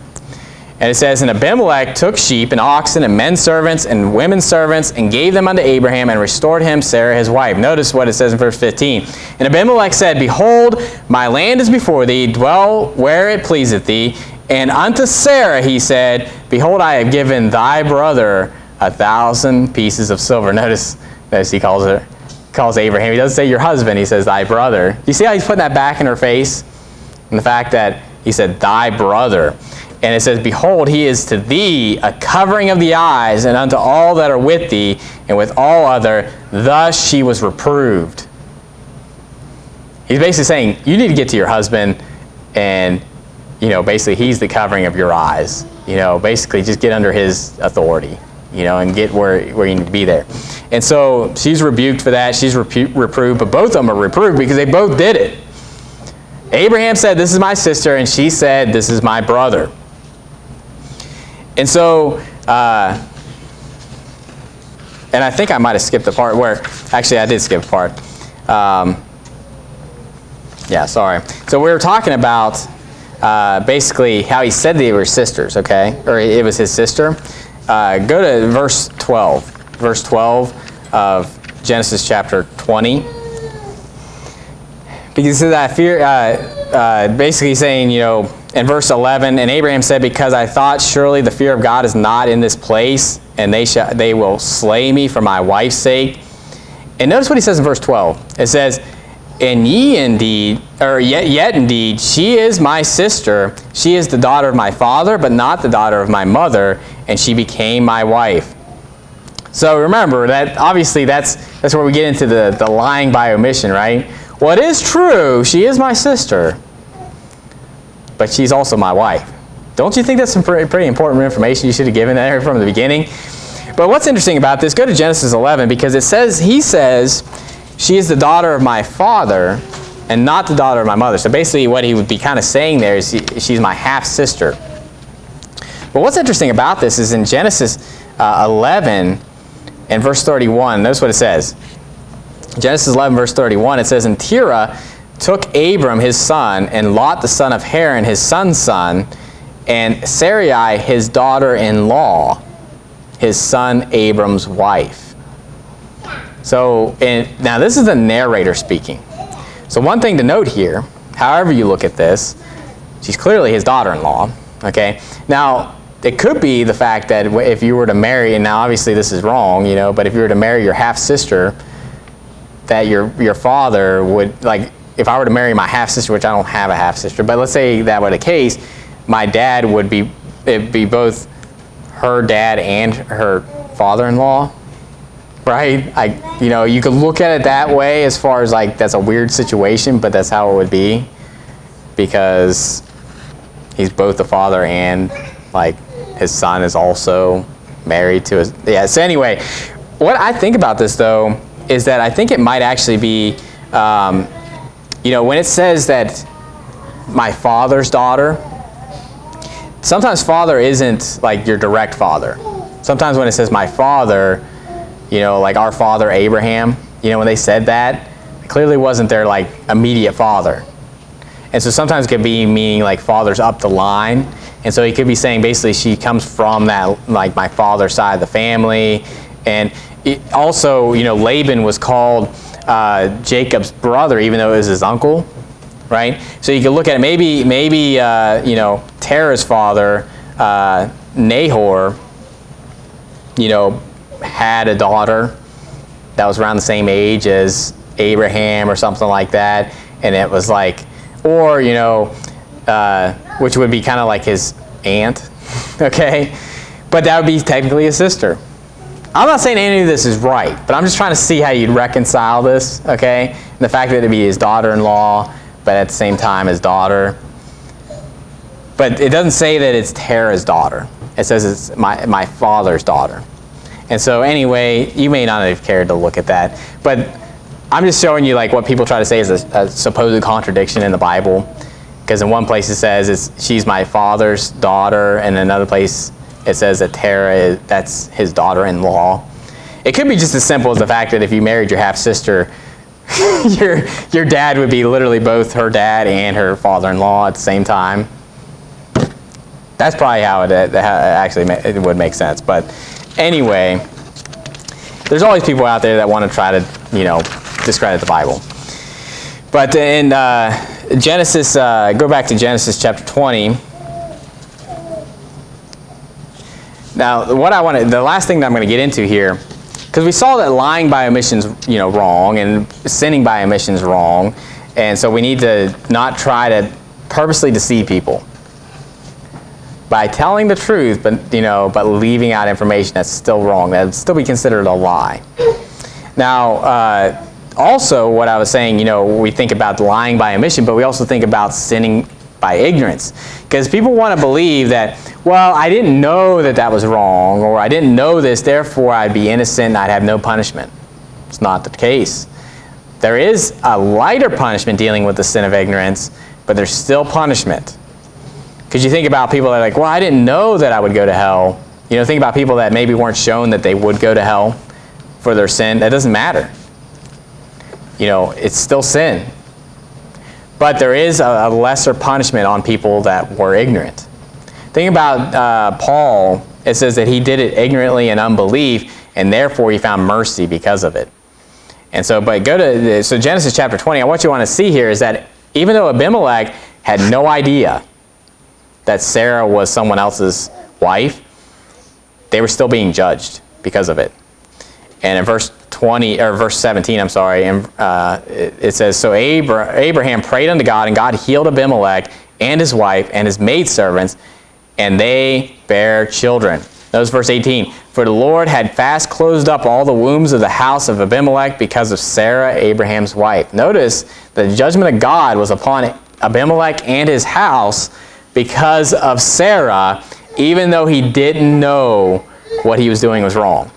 And it says, and Abimelech took sheep and oxen and men servants and women servants and gave them unto Abraham and restored him Sarah his wife. Notice what it says in verse 15. And Abimelech said, behold, my land is before thee, dwell where it pleaseth thee. And unto Sarah he said, behold, I have given thy brother 1,000 pieces of silver. Notice he calls Abraham. He doesn't say your husband, he says thy brother. You see how he's putting that back in her face? And the fact that he said thy brother. And it says, behold, he is to thee a covering of the eyes, and unto all that are with thee, and with all other, thus she was reproved. He's basically saying, you need to get to your husband, and, basically he's the covering of your eyes. Basically just get under his authority, and get where you need to be there. And so she's rebuked for that. She's reproved, but both of them are reproved because they both did it. Abraham said, this is my sister, and she said, this is my brother. And so, and I think I might have skipped the part where, actually I did skip a part. Yeah, sorry. So we were talking about basically how he said they were sisters, okay? Or it was his sister. Go to verse 12. Verse 12 of Genesis chapter 20. Because I fear, basically saying, in verse 11, and Abraham said, because I thought surely the fear of God is not in this place, and they will slay me for my wife's sake. And notice what he says in verse 12. It says, and yet indeed, she is my sister. She is the daughter of my father, but not the daughter of my mother, and she became my wife. So remember that obviously that's where we get into the lying by omission, right? Well, it is true, she is my sister, but she's also my wife. Don't you think that's some pretty important information you should have given there from the beginning? But what's interesting about this, go to Genesis 11, because he says, she is the daughter of my father and not the daughter of my mother. So basically what he would be kind of saying there is she's my half-sister. But what's interesting about this is in Genesis 11 and verse 31, notice what it says. Genesis 11 verse 31, it says, "And Terah took Abram his son, and Lot the son of Haran his son's son, and Sarai his daughter-in-law, his son Abram's wife." So, now this is the narrator speaking. So one thing to note here, however you look at this, she's clearly his daughter-in-law. Okay. Now, it could be the fact that if you were to marry, and now obviously this is wrong, but if you were to marry your half-sister, that your father would, like, if I were to marry my half-sister, which I don't have a half-sister, but let's say that were the case, my dad would be, it'd be both her dad and her father-in-law, right? You could look at it that way as far as, like, that's a weird situation, but that's how it would be, because he's both the father and, like, his son is also married to his... Yeah, so anyway, what I think about this, though, is that I think it might actually be, when it says that my father's daughter, sometimes father isn't, like, your direct father. Sometimes when it says my father, like our father Abraham, when they said that, it clearly wasn't their, like, immediate father. And so sometimes it could be meaning, like, father's up the line. And so he could be saying basically she comes from that, like, my father's side of the family. And also, Laban was called Jacob's brother, even though it was his uncle, right? So you could look at it, maybe Terah's father, Nahor, had a daughter that was around the same age as Abraham or something like that. And it was like, or, which would be kind of like his aunt, okay? But that would be technically his sister. I'm not saying any of this is right, but I'm just trying to see how you'd reconcile this, okay? And the fact that it'd be his daughter-in-law, but at the same time his daughter. But it doesn't say that it's Terah's daughter. It says it's my father's daughter. And so anyway, you may not have cared to look at that. But I'm just showing you, like, what people try to say is a supposed contradiction in the Bible. Because in one place it says she's my father's daughter, and in another place it says that Terah that's his daughter-in-law. It could be just as simple as the fact that if you married your half-sister, your dad would be literally both her dad and her father-in-law at the same time. That's probably how it would make sense. But anyway, there's always people out there that want to try to, discredit the Bible. But in Genesis, go back to Genesis chapter 20. Now, the last thing that I'm going to get into here, because we saw that lying by omission is, wrong, and sinning by omission is wrong, and so we need to not try to purposely deceive people by telling the truth, but leaving out information that's still wrong. That would still be considered a lie. Now, also, what I was saying, we think about lying by omission, but we also think about sinning by ignorance. Because people want to believe that, well, I didn't know that was wrong, or I didn't know this, therefore I'd be innocent and I'd have no punishment. It's not the case. There is a lighter punishment dealing with the sin of ignorance, but there's still punishment. Because you think about people that are like, well, I didn't know that I would go to hell. Think about people that maybe weren't shown that they would go to hell for their sin. That doesn't matter. It's still sin. But there is a lesser punishment on people that were ignorant. Think about Paul. It says that he did it ignorantly in unbelief, and therefore he found mercy because of it. And so, but so Genesis chapter 20, what you want to see here is that even though Abimelech had no idea that Sarah was someone else's wife, they were still being judged because of it. And in verse 17, it says, so Abraham prayed unto God, and God healed Abimelech and his wife and his maidservants, and they bare children. Notice verse 18. For the Lord had fast closed up all the wombs of the house of Abimelech because of Sarah, Abraham's wife. Notice the judgment of God was upon Abimelech and his house because of Sarah, even though he didn't know what he was doing was wrong.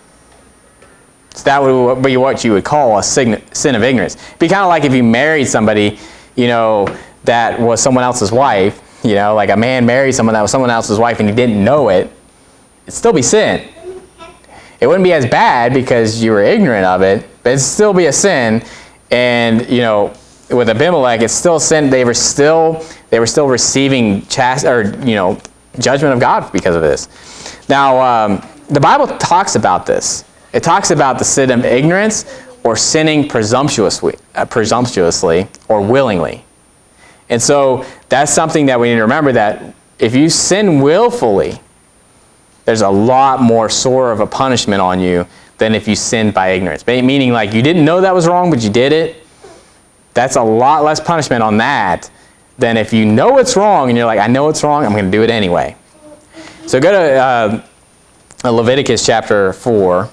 So that would be what you would call a sin of ignorance. It'd be kind of like if you married somebody, that was someone else's wife, You know, like a man marries someone that was someone else's wife and he didn't know it, it'd still be sin. It wouldn't be as bad because you were ignorant of it, but it'd still be a sin. And, you know, with Abimelech, it's still sin. They were still receiving judgment of God because of this. Now, the Bible talks about this. It talks about the sin of ignorance or sinning presumptuously or willingly. And so that's something that we need to remember, that if you sin willfully, there's a lot more sore of a punishment on you than if you sinned by ignorance. Meaning, like, you didn't know that was wrong, but you did it. That's a lot less punishment on that than if you know it's wrong and you're like, I know it's wrong, I'm going to do it anyway. So go to Leviticus chapter 4.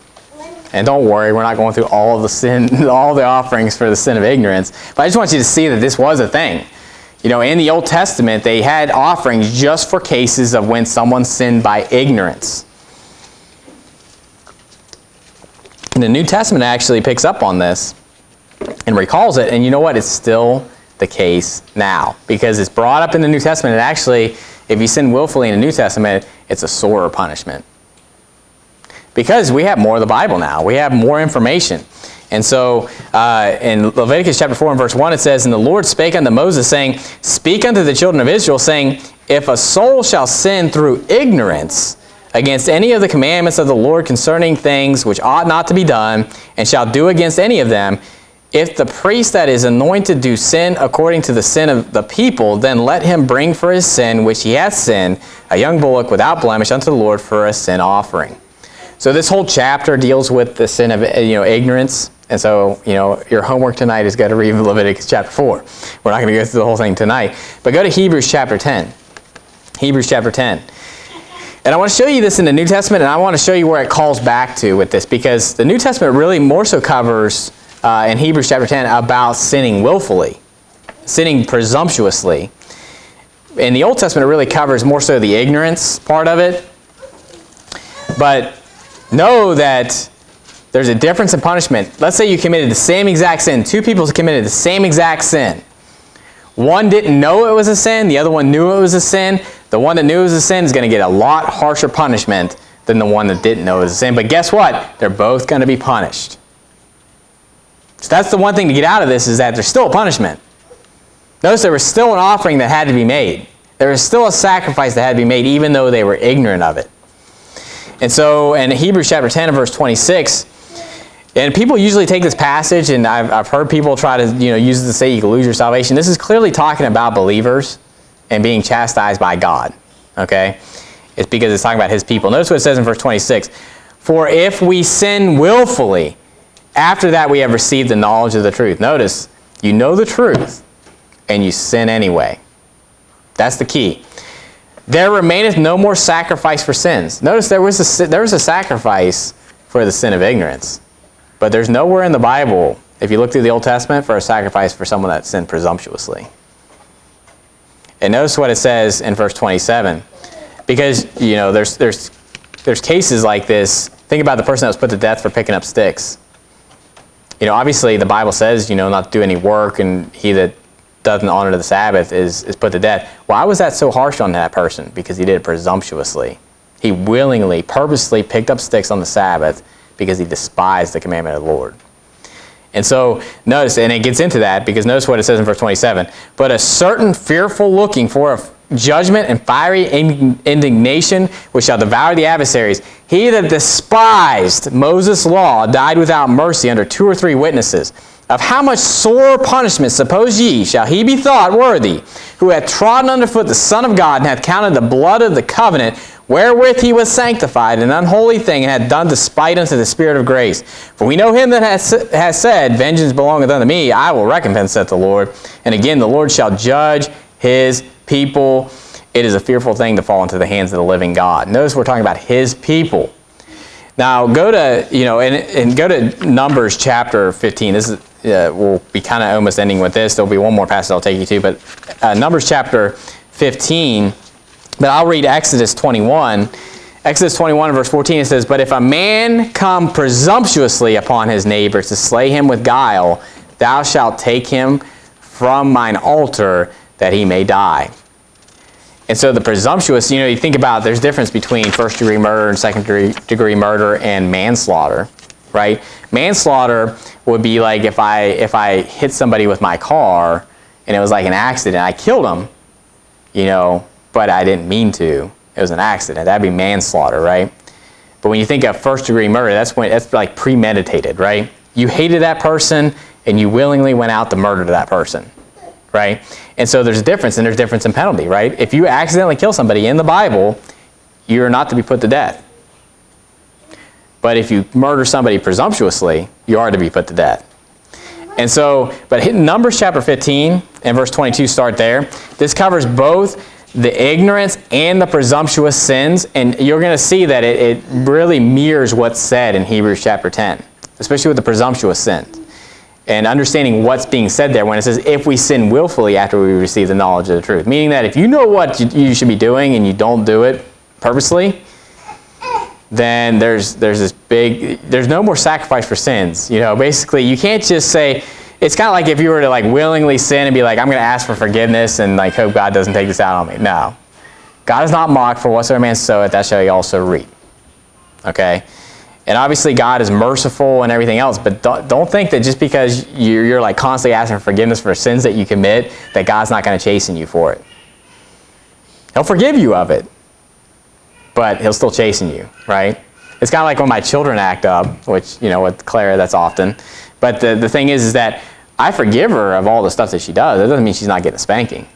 And don't worry, we're not going through all of the sin, all the offerings for the sin of ignorance. But I just want you to see that this was a thing. You know, in the Old Testament, they had offerings just for cases of when someone sinned by ignorance. And the New Testament actually picks up on this and recalls it. And you know what? It's still the case now. Because it's brought up in the New Testament. And actually, if you sin willfully in the New Testament, it's a sorer punishment. Because we have more of the Bible now. We have more information. And so in Leviticus chapter 4 and verse 1 it says, And the Lord spake unto Moses, saying, Speak unto the children of Israel, saying, If a soul shall sin through ignorance against any of the commandments of the Lord concerning things which ought not to be done, and shall do against any of them, if the priest that is anointed do sin according to the sin of the people, then let him bring for his sin which he hath sinned a young bullock without blemish unto the Lord for a sin offering. So this whole chapter deals with the sin of ignorance. And so, your homework tonight is go to read Leviticus chapter 4. We're not going to go through the whole thing tonight. But go to Hebrews chapter 10. Hebrews chapter 10. And I want to show you this in the New Testament, and I want to show you where it calls back to with this, because the New Testament really more so covers, in Hebrews chapter 10, about sinning willfully, sinning presumptuously. In the Old Testament, it really covers more so the ignorance part of it. But know that there's a difference in punishment. Let's say you committed the same exact sin. Two people committed the same exact sin. One didn't know it was a sin. The other one knew it was a sin. The one that knew it was a sin is going to get a lot harsher punishment than the one that didn't know it was a sin. But guess what? They're both going to be punished. So that's the one thing to get out of this, is that there's still a punishment. Notice there was still an offering that had to be made. There was still a sacrifice that had to be made, even though they were ignorant of it. And so in Hebrews chapter 10 and verse 26, and people usually take this passage, and I've heard people try to use it to say you can lose your salvation. This is clearly talking about believers and being chastised by God. Okay? It's because it's talking about His people. Notice what it says in verse 26. For if we sin willfully, after that we have received the knowledge of the truth. Notice, you know the truth, and you sin anyway. That's the key. There remaineth no more sacrifice for sins. Notice there was a sacrifice for the sin of ignorance. But there's nowhere in the Bible, if you look through the Old Testament, for a sacrifice for someone that sinned presumptuously. And notice what it says in verse 27. Because, there's cases like this. Think about the person that was put to death for picking up sticks. Obviously the Bible says, not to do any work, and he that doesn't honor the Sabbath is put to death. Why was that so harsh on that person? Because he did it presumptuously. He willingly, purposely picked up sticks on the Sabbath because he despised the commandment of the Lord. And so, notice, and it gets into that, because notice what it says in verse 27. But a certain fearful looking for of judgment and fiery indignation which shall devour the adversaries. He that despised Moses' law died without mercy under 2 or 3 witnesses. Of how much sore punishment, suppose ye, shall he be thought worthy, who hath trodden under foot the Son of God, and hath counted the blood of the covenant, wherewith he was sanctified, an unholy thing, and hath done despite unto the Spirit of grace. For we know him that has said, Vengeance belongeth unto me, I will recompense, saith the Lord. And again, the Lord shall judge his people. It is a fearful thing to fall into the hands of the living God. Notice we're talking about His people. Now go to and go to Numbers chapter 15. This is we'll be kind of almost ending with this. There'll be one more passage I'll take you to, but Numbers chapter 15. But I'll read Exodus 21. Exodus 21 verse 14, it says, But if a man come presumptuously upon his neighbor to slay him with guile, thou shalt take him from mine altar, that he may die. And so the presumptuous, you think about there's difference between first-degree murder and second-degree murder and manslaughter, right? Manslaughter would be like if I hit somebody with my car and it was like an accident. I killed them, but I didn't mean to. It was an accident. That'd be manslaughter, right? But when you think of first-degree murder, that's like premeditated, right? You hated that person and you willingly went out to murder that person, right? And so there's a difference, and there's difference in penalty, right? If you accidentally kill somebody in the Bible, you're not to be put to death. But if you murder somebody presumptuously, you are to be put to death. And so, but Numbers chapter 15 and verse 22 start there. This covers both the ignorance and the presumptuous sins, and you're going to see that it really mirrors what's said in Hebrews chapter 10, especially with the presumptuous sins. And understanding what's being said there when it says, if we sin willfully after we receive the knowledge of the truth. Meaning that if you know what you should be doing and you don't do it purposely, then there's no more sacrifice for sins. Basically you can't just say, it's kind of like if you were to willingly sin and be like, I'm going to ask for forgiveness and hope God doesn't take this out on me. No. God is not mocked, for whatsoever man soweth, that shall he also reap. Okay? And obviously God is merciful and everything else, but don't think that just because you're constantly asking for forgiveness for sins that you commit, that God's not going to chasten you for it. He'll forgive you of it, but he'll still chasten you, right? It's kind of like when my children act up, which, with Clara, that's often. But the thing is that I forgive her of all the stuff that she does. It doesn't mean she's not getting a spanking,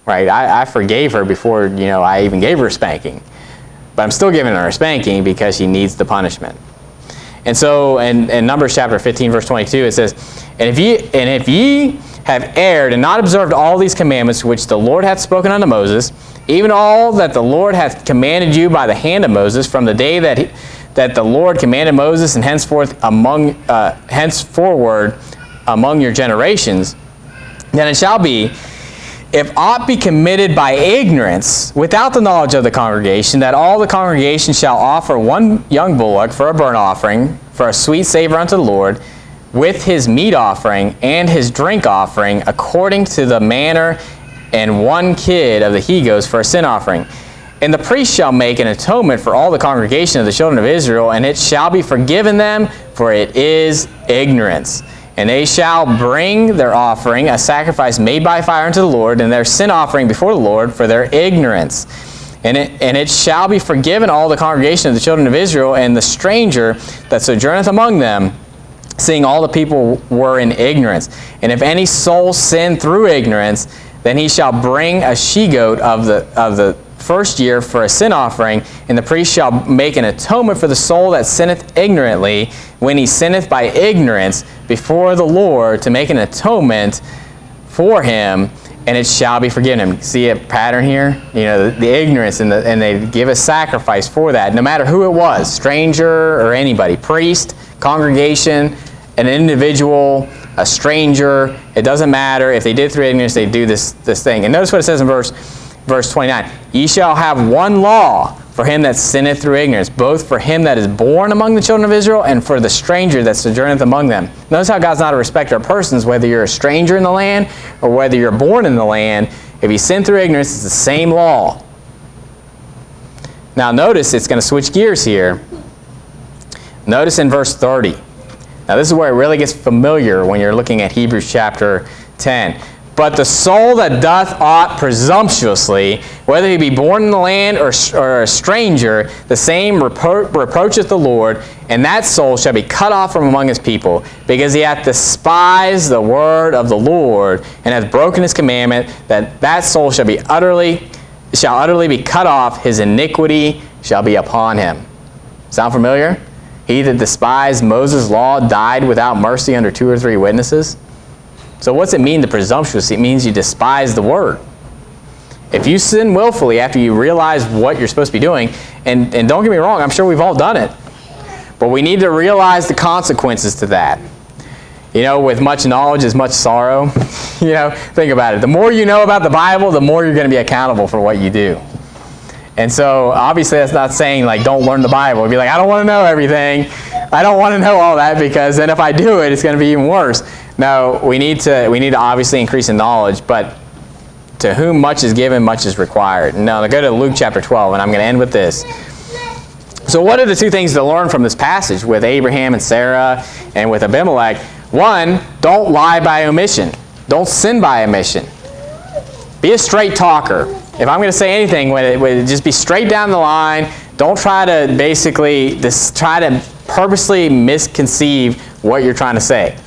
right? I forgave her before, I even gave her a spanking. But I'm still giving her a spanking because she needs the punishment. And so in Numbers chapter 15, verse 22, it says, And if ye have erred and not observed all these commandments which the Lord hath spoken unto Moses, even all that the Lord hath commanded you by the hand of Moses, from the day that the Lord commanded Moses, and henceforward among your generations, then it shall be, if aught be committed by ignorance, without the knowledge of the congregation, that all the congregation shall offer one young bullock for a burnt offering, for a sweet savor unto the Lord, with his meat offering and his drink offering, according to the manner, and one kid of the he-goats for a sin offering. And the priest shall make an atonement for all the congregation of the children of Israel, and it shall be forgiven them, for it is ignorance. And they shall bring their offering, a sacrifice made by fire unto the Lord, and their sin offering before the Lord for their ignorance. And it shall be forgiven all the congregation of the children of Israel, and the stranger that sojourneth among them, seeing all the people were in ignorance. And if any soul sin through ignorance, then he shall bring a she-goat of the first year for a sin offering, and the priest shall make an atonement for the soul that sinneth ignorantly, when he sinneth by ignorance before the Lord, to make an atonement for him, and it shall be forgiven him. See a pattern here? The ignorance, and they give a sacrifice for that, no matter who it was, stranger or anybody, priest, congregation, an individual, a stranger. It doesn't matter. If they did through ignorance, they do this thing. And notice what it says in verse 29. Ye shall have one law for him that sinneth through ignorance, both for him that is born among the children of Israel and for the stranger that sojourneth among them. Notice how God's not a respecter of persons, whether you're a stranger in the land or whether you're born in the land. If you sin through ignorance, it's the same law. Now notice it's going to switch gears here. Notice in verse 30. Now this is where it really gets familiar when you're looking at Hebrews chapter 10. But the soul that doth aught presumptuously, whether he be born in the land or a stranger, the same reproacheth the Lord, and that soul shall be cut off from among his people, because he hath despised the word of the Lord, and hath broken his commandment, that soul shall utterly be cut off, his iniquity shall be upon him. Sound familiar? He that despised Moses' law died without mercy under 2 or 3 witnesses. So what's it mean to presumptuous? It means you despise the word. If you sin willfully after you realize what you're supposed to be doing, and don't get me wrong, I'm sure we've all done it, but we need to realize the consequences to that. With much knowledge is much sorrow. Think about it. The more you know about the Bible, the more you're going to be accountable for what you do. And so, obviously, that's not saying, don't learn the Bible. It'd be I don't want to know everything. I don't want to know all that, because then if I do it, it's going to be even worse. No, we need to obviously increase in knowledge, but to whom much is given, much is required. Now, go to Luke chapter 12, and I'm going to end with this. So what are the two things to learn from this passage with Abraham and Sarah and with Abimelech? One, don't lie by omission. Don't sin by omission. Be a straight talker. If I'm going to say anything, just be straight down the line. Don't try to purposely misconceive what you're trying to say.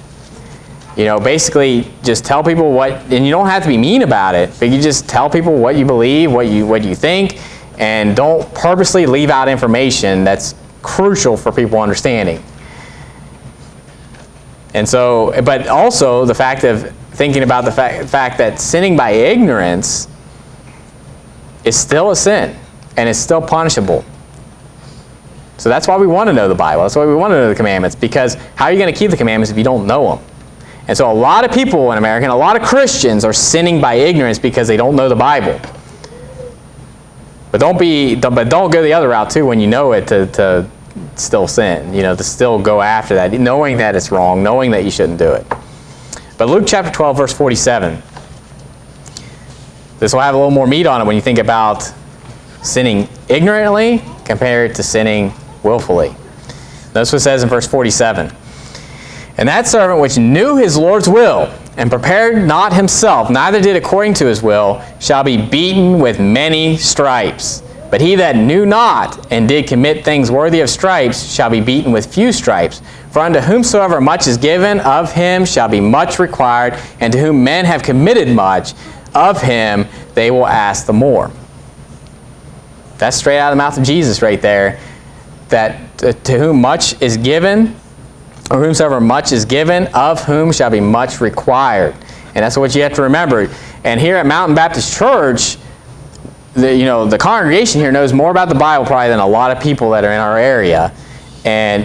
Basically just tell people what, and you don't have to be mean about it, but you just tell people what you believe, what you think, and don't purposely leave out information that's crucial for people understanding. And so, but also the fact of thinking about the fact that sinning by ignorance is still a sin, and it's still punishable. So that's why we want to know the Bible. That's why we want to know the commandments, because how are you going to keep the commandments if you don't know them? And so a lot of people in America, and a lot of Christians are sinning by ignorance because they don't know the Bible. But don't go the other route too when you know it to still sin, to still go after that, knowing that it's wrong, knowing that you shouldn't do it. But Luke chapter 12, verse 47. This will have a little more meat on it when you think about sinning ignorantly compared to sinning willfully. Notice what it says in verse 47. And that servant which knew his Lord's will, and prepared not himself, neither did according to his will, shall be beaten with many stripes. But he that knew not, and did commit things worthy of stripes, shall be beaten with few stripes. For unto whomsoever much is given, of him shall be much required, and to whom men have committed much, of him they will ask the more. That's straight out of the mouth of Jesus right there. That to whom much is given, or whomsoever much is given, of whom shall be much required. And that's what you have to remember. And here at Mountain Baptist Church, the congregation here knows more about the Bible probably than a lot of people that are in our area. And,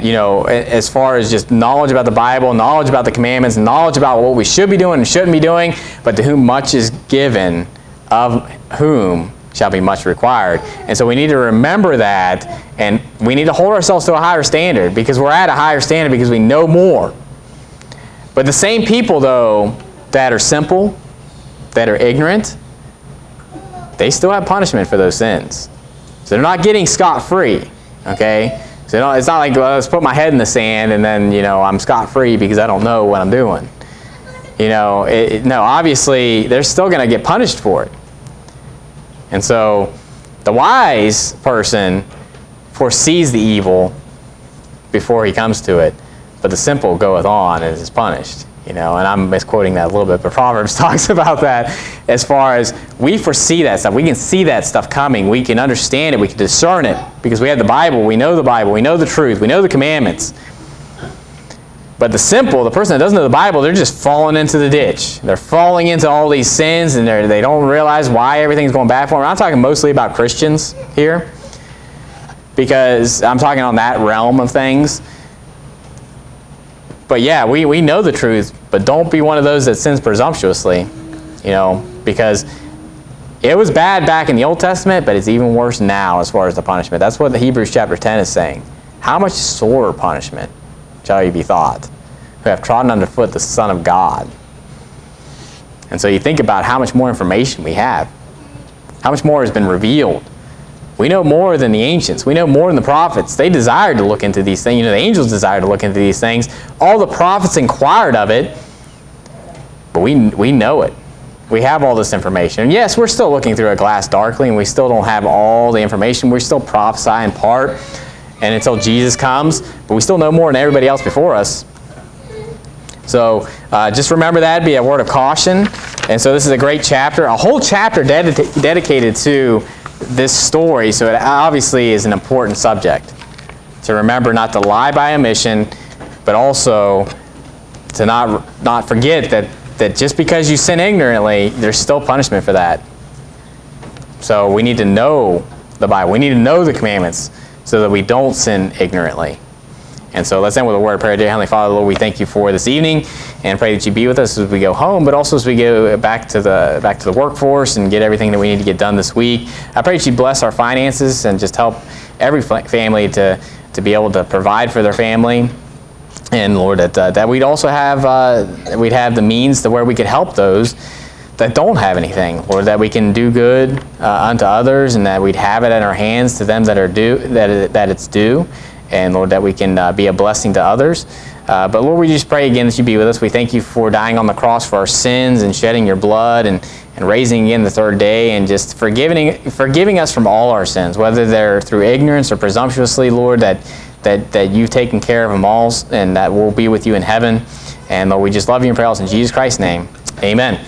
as far as just knowledge about the Bible, knowledge about the commandments, knowledge about what we should be doing and shouldn't be doing, but to whom much is given, of whom shall be much required. And so we need to remember that, and we need to hold ourselves to a higher standard, because we're at a higher standard because we know more. But the same people, though, that are simple, that are ignorant, they still have punishment for those sins. So they're not getting scot-free, okay? So it's not like, well, let's put my head in the sand and then, I'm scot-free because I don't know what I'm doing. No, obviously, they're still going to get punished for it. And so the wise person foresees the evil before he comes to it, but the simple goeth on and is punished. And I'm misquoting that a little bit, but Proverbs talks about that as far as we foresee that stuff. We can see that stuff coming. We can understand it. We can discern it because we have the Bible. We know the truth. We know the commandments. But the simple, the person that doesn't know the Bible, they're just falling into the ditch. They're falling into all these sins, and they don't realize why everything's going bad for them. I'm talking mostly about Christians here, because I'm talking on that realm of things. But yeah, we know the truth, but don't be one of those that sins presumptuously, because it was bad back in the Old Testament, but it's even worse now as far as the punishment. That's what the Hebrews chapter 10 is saying. How much sorer punishment shall you be thought, who have trodden underfoot the Son of God? And so you think about how much more information we have. How much more has been revealed. We know more than the ancients. We know more than the prophets. They desired to look into these things. The angels desired to look into these things. All the prophets inquired of it, but we know it. We have all this information. And yes, we're still looking through a glass darkly, and we still don't have all the information. We still prophesy in part, and until Jesus comes, but we still know more than everybody else before us. So just remember that, be a word of caution. And so this is a great chapter, a whole chapter dedicated to this story, so it obviously is an important subject. To remember not to lie by omission, but also to not forget that just because you sin ignorantly, there's still punishment for that. So we need to know the Bible. We need to know the commandments so that we don't sin ignorantly. And so let's end with a word of prayer. Dear Heavenly Father, Lord, we thank you for this evening and pray that you be with us as we go home, but also as we go back to the workforce and get everything that we need to get done this week. I pray that you bless our finances and just help every family to be able to provide for their family. And Lord, that we'd also have we'd have the means to where we could help those that don't have anything, Lord, that we can do good unto others, and that we'd have it in our hands to them that are due, that it's due, and Lord, that we can be a blessing to others. But Lord, we just pray again that you be with us. We thank you for dying on the cross for our sins and shedding your blood and raising again the third day, and just forgiving us from all our sins, whether they're through ignorance or presumptuously, Lord, that you've taken care of them all, and that we'll be with you in heaven. And Lord, we just love you and pray in Jesus Christ's name. Amen.